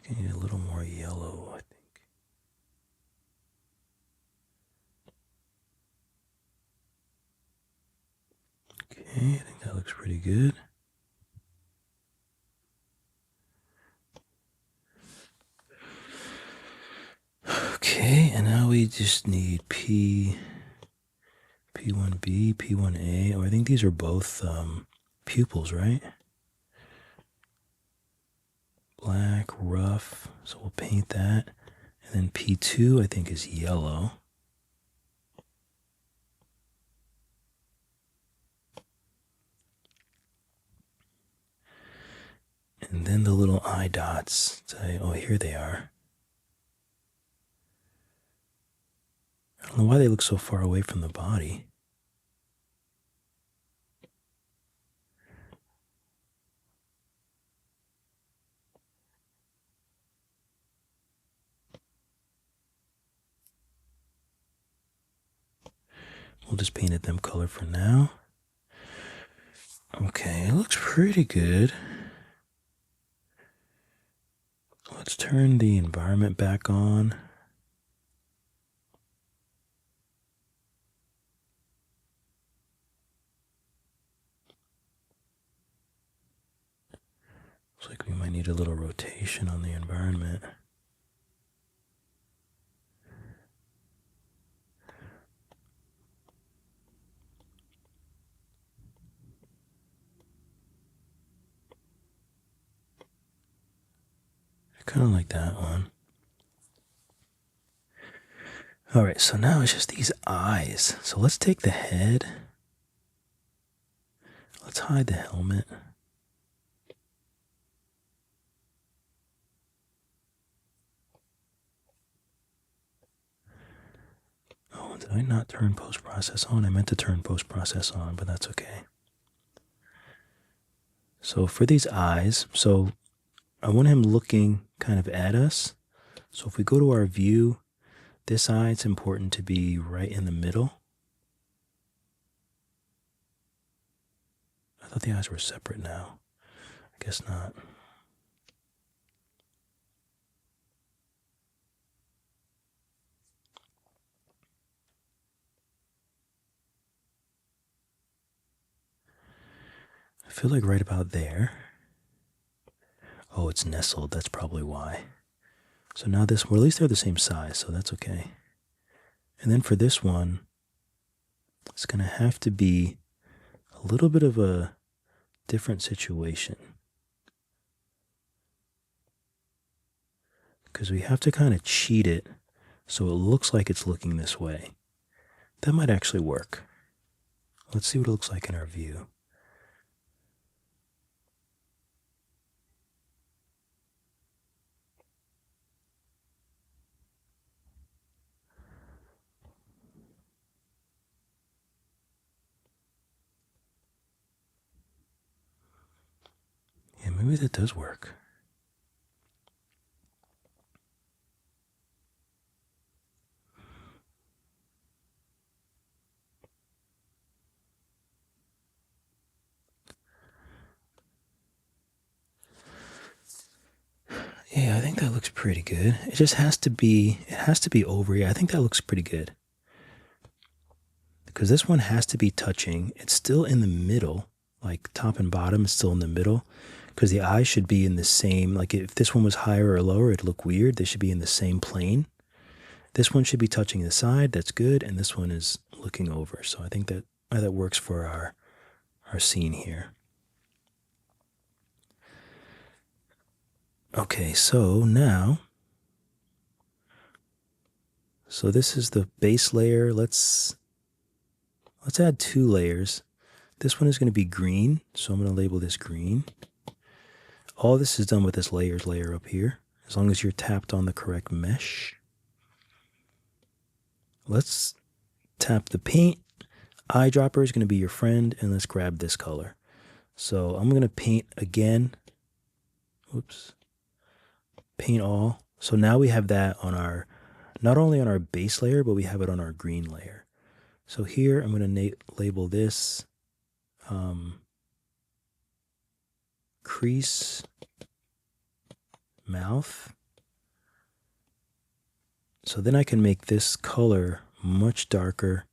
I need a little more yellow, I think. Okay, I think that looks pretty good. Okay, and now we just need P1B, P1A. Oh, I think these are both pupils, right? Black, rough, so we'll paint that. And then P2, I think, is yellow. And then the little eye dots. Oh, here they are. I don't know why they look so far away from the body. We'll just paint it them color for now. Okay, it looks pretty good. Let's turn the environment back on. Looks like we might need a little rotation on the environment. I kind of like that one. All right, so now it's just these eyes. So let's take the head. Let's hide the helmet. Oh, did I not turn post-process on? I meant to turn post-process on, but that's okay. So for these eyes, so I want him looking kind of at us. So if we go to our view, this eye, it's important to be right in the middle. I thought the eyes were separate now. I guess not. I feel like right about there. Oh, it's nestled. That's probably why. So now this, well, at least they're the same size, so that's okay. And then for this one, it's going to have to be a little bit of a different situation. Because we have to kind of cheat it So it looks like it's looking this way. That might actually work. Let's see what it looks like in our view. Yeah, maybe that does work. Yeah, I think that looks pretty good. It just has to be, over here. I think that looks pretty good. Because this one has to be touching. It's still in the middle, like top and bottom is still in the middle. Because the eye should be in the same, like if this one was higher or lower, it'd look weird. They should be in the same plane. This one should be touching the side, that's good. And this one is looking over. So I think that works for our scene here. Okay, so now, so this is the base layer. Let's add 2 layers. This one is going to be green, so I'm going to label this green. All this is done with this layers layer up here, as long as you're tapped on the correct mesh. Let's tap the paint. Eyedropper is going to be your friend, and let's grab this color. So I'm going to paint again. Oops. Paint all. So now we have that on our, not only on our base layer, but we have it on our green layer. So here I'm going to label this crease mouth. So then I can make this color much darker,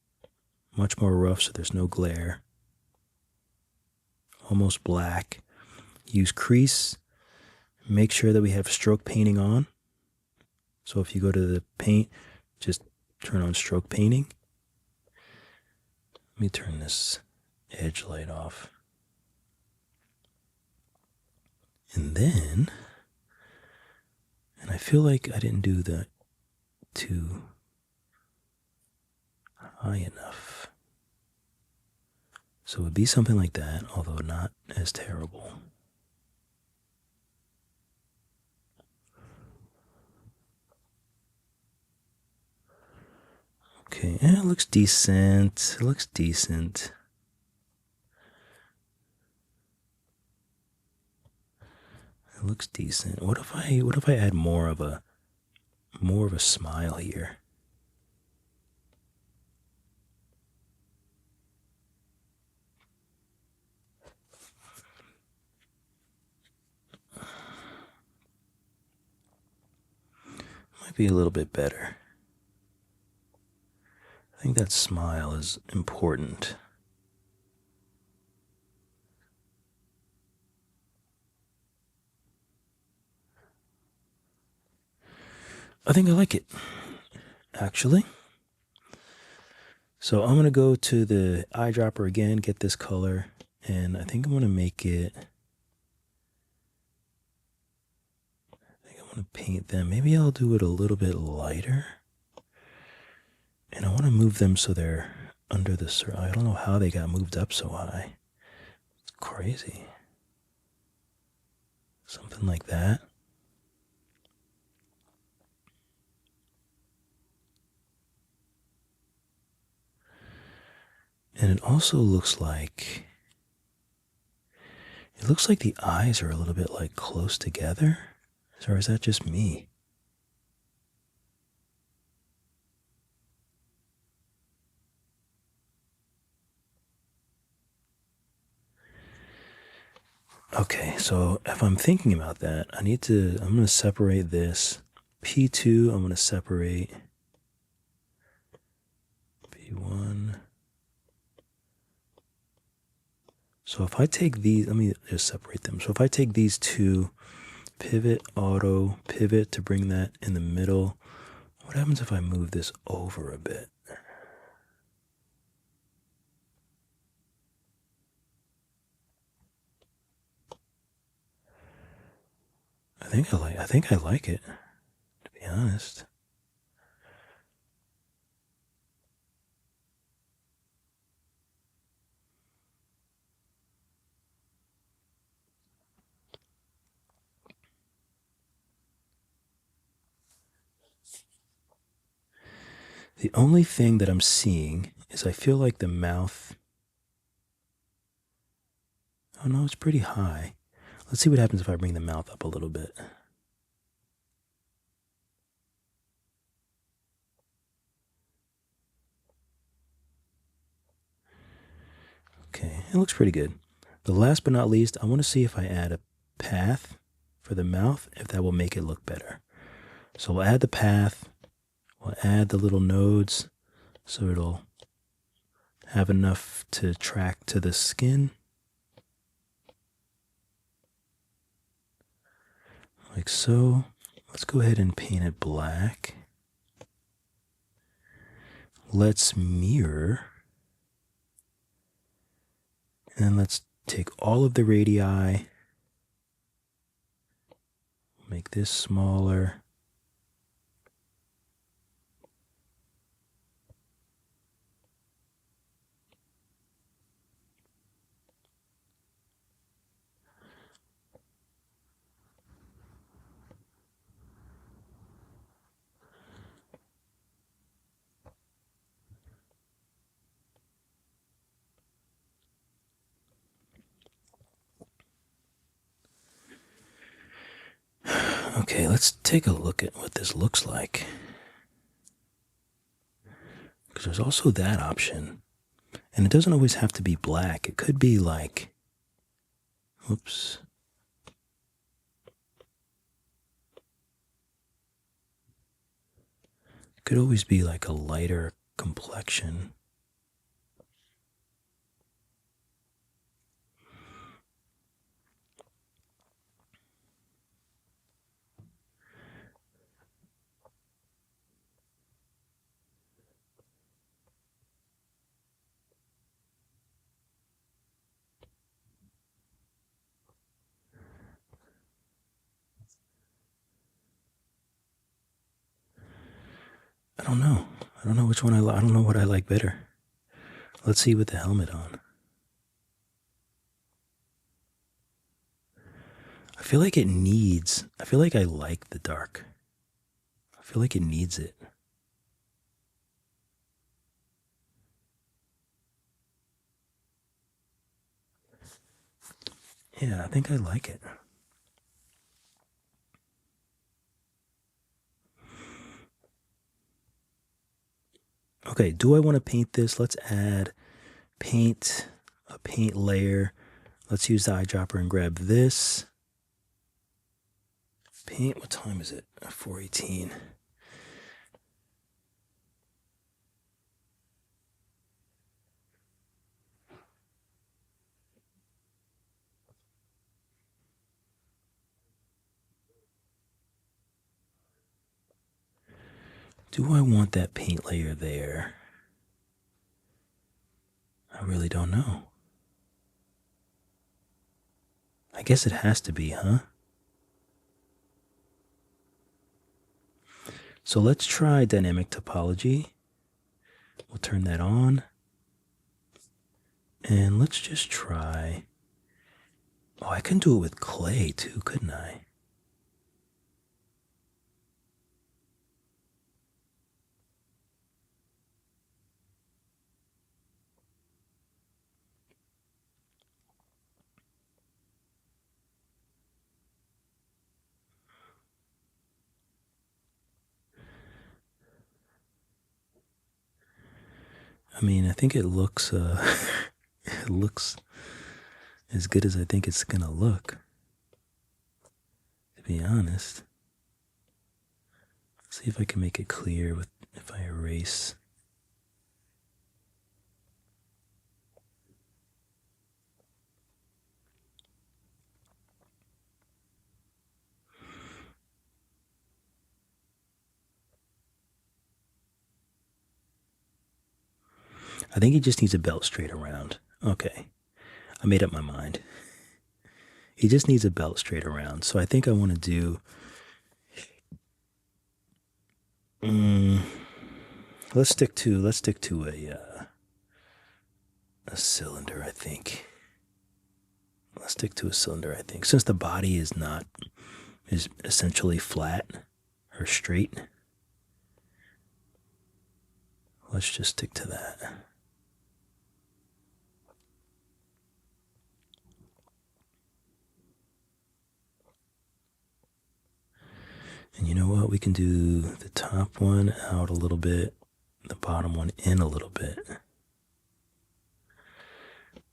much more rough, so there's no glare. Almost black. Use crease. Make sure that we have stroke painting on. So if you go to the paint, just turn on stroke painting. Let me turn this edge light off. And then, and I feel like I didn't do that too high enough. So it would be something like that, although not as terrible. Okay, it looks decent. It looks decent. It looks decent. What if I add more of a smile here? Might be a little bit better. I think that smile is important. I think I like it, actually. So I'm going to go to the eyedropper again, get this color, and I think I'm going to make it, I think I want to paint them. Maybe I'll do it a little bit lighter. And I want to move them so they're under the surface. I don't know how they got moved up so high. It's crazy. Something like that. And it also looks like, the eyes are a little bit like close together. Or is that just me? Okay, so if I'm thinking about that, I'm going to separate this. P2, I'm going to separate. P1. So if I take these, let me just separate them. So if I take these two, pivot, auto, pivot to bring that in the middle, what happens if I move this over a bit? I think I like it, to be honest. The only thing that I'm seeing is I feel like the mouth, oh no, it's pretty high. Let's see what happens if I bring the mouth up a little bit. Okay, it looks pretty good. The last but not least, I want to see if I add a path for the mouth, if that will make it look better. So we'll add the path, we'll add the little nodes so it'll have enough to track to the skin. Like so. Let's go ahead and paint it black. Let's mirror. And then let's take all of the radii, make this smaller. Okay, let's take a look at what this looks like. Because there's also that option. And it doesn't always have to be black. It could be like, oops. It could always be like a lighter complexion. I don't know. I don't know which one I like. I don't know what I like better. Let's see with the helmet on. I feel like I feel like I like the dark. I feel like it needs it. Yeah, I think I like it. Okay, do I want to paint this? Let's add a paint layer. Let's use the eyedropper and grab this. Paint, what time is it? 4:18. Do I want that paint layer there? I really don't know. I guess it has to be, huh? So let's try dynamic topology. We'll turn that on. And let's just try. Oh, I can do it with clay too, couldn't I? I mean, I think it looks it looks as good as I think it's gonna look. To be honest. Let's see if I can make it clear with if I erase. I think he just needs a belt straight around. Okay, I made up my mind. He just needs a belt straight around. So I think I want to do. Let's stick to a cylinder. I think. Let's stick to a cylinder. I think since the body is essentially flat or straight. Let's just stick to that. And you know what? We can do the top one out a little bit, the bottom one in a little bit.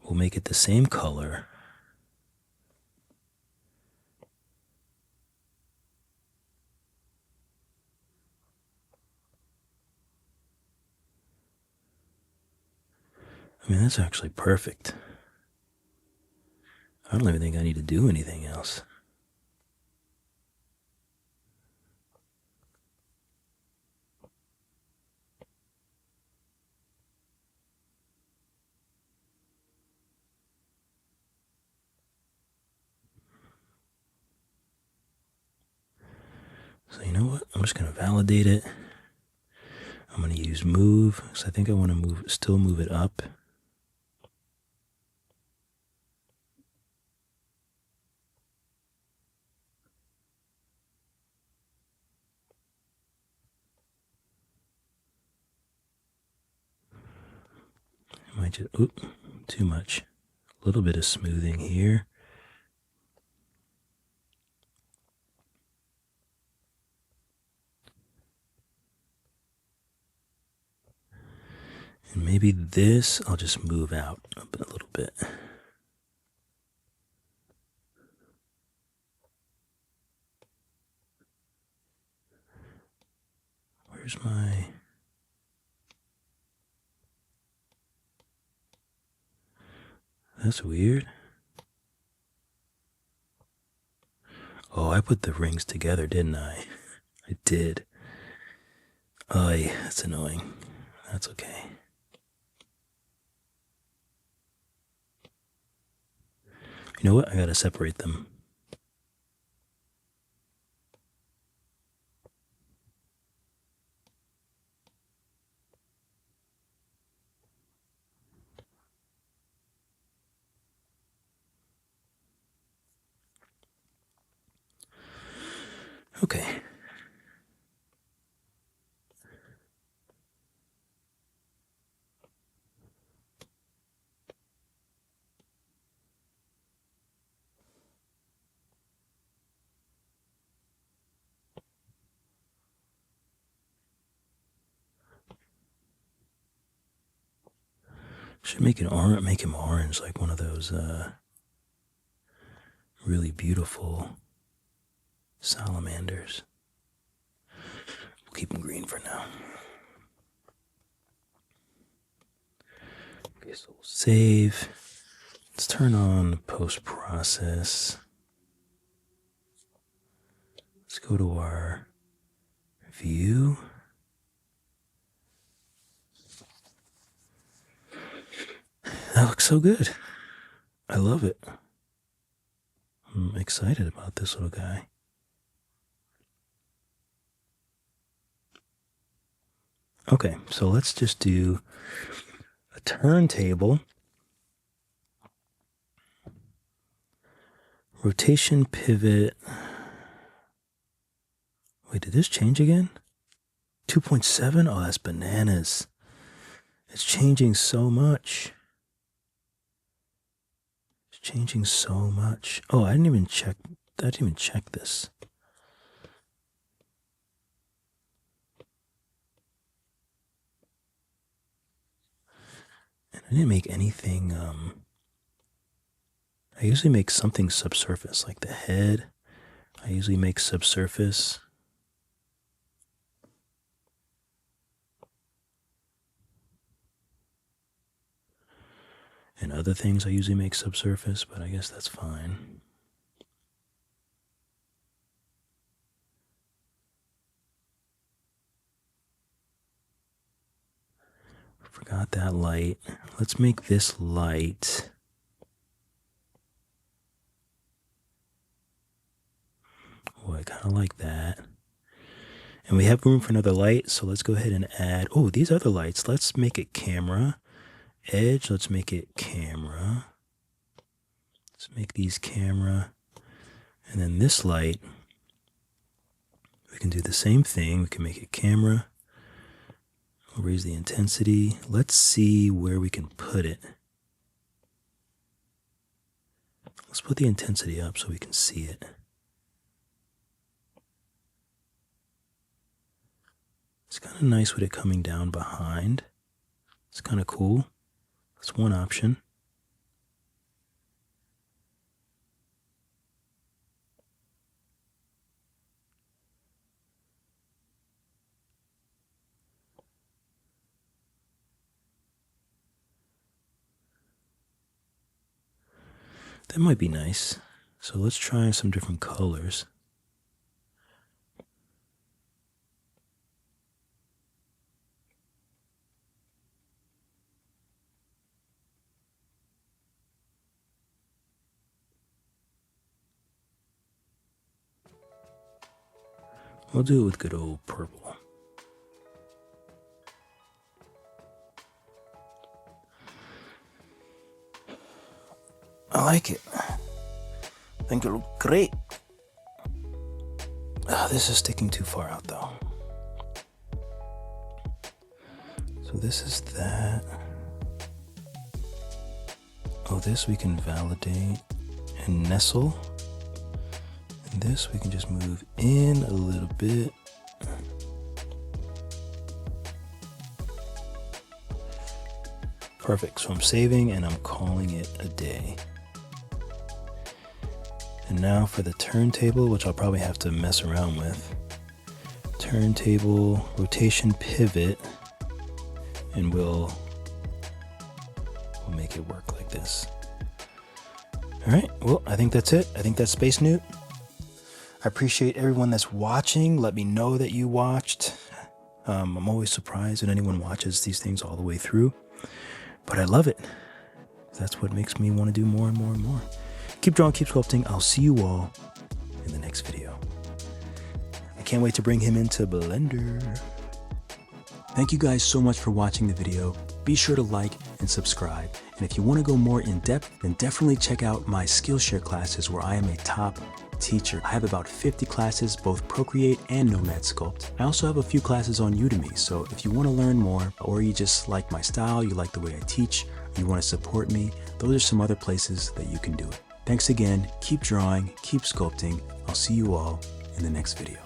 We'll make it the same color. I mean, that's actually perfect. I don't even think I need to do anything else. So you know what? I'm just going to validate it. I'm going to use move, because I think I want to still move it up. I might just, too much. A little bit of smoothing here. And maybe this, I'll just move out a little bit. Where's my... That's weird. Oh, I put the rings together, didn't I? I did. Oh, yeah, that's annoying. That's okay. You know what? I gotta separate them. Okay. Should make him orange, like one of those really beautiful salamanders. We'll keep him green for now. Okay, so we'll save. Let's turn on post-process. Let's go to our view. That looks so good. I love it. I'm excited about this little guy. Okay, so let's just do a turntable. Rotation pivot. Wait, did this change again? 2.7? Oh, that's bananas. It's changing so much. It's changing so much. Oh, I didn't even check this. And I didn't make anything, I usually make something subsurface, like the head. I usually make subsurface. And other things I usually make subsurface, but I guess that's fine. Forgot that light. Let's make this light. Oh, I kind of like that. And we have room for another light, so let's go ahead and add, oh, these other lights. Let's make it camera. Edge, let's make it camera. Let's make these camera. And then this light, we can do the same thing. We can make it camera. We'll raise the intensity. Let's see where we can put it. Let's put the intensity up so we can see it. It's kind of nice with it coming down behind. It's kind of cool. That's one option. That might be nice. So let's try some different colors. We'll do it with good old purple. I like it. I think it looks great. This is sticking too far out though. So this is that. Oh, this we can validate and nestle. And this we can just move in a little bit. Perfect. So I'm saving and I'm calling it a day. And now for the turntable, which I'll probably have to mess around with. Turntable, rotation pivot, and we'll make it work like this. All right, well, I think that's it. I think that's Space Newt. I appreciate everyone that's watching. Let me know that you watched. I'm always surprised when anyone watches these things all the way through, but I love it. That's what makes me want to do more and more and more. Keep drawing, keep sculpting. I'll see you all in the next video. I can't wait to bring him into Blender. Thank you guys so much for watching the video. Be sure to like and subscribe. And if you want to go more in depth, then definitely check out my Skillshare classes where I am a top teacher. I have about 50 classes, both Procreate and Nomad Sculpt. I also have a few classes on Udemy. So if you want to learn more, or you just like my style, you like the way I teach, or you want to support me, those are some other places that you can do it. Thanks again. Keep drawing, keep sculpting. I'll see you all in the next video.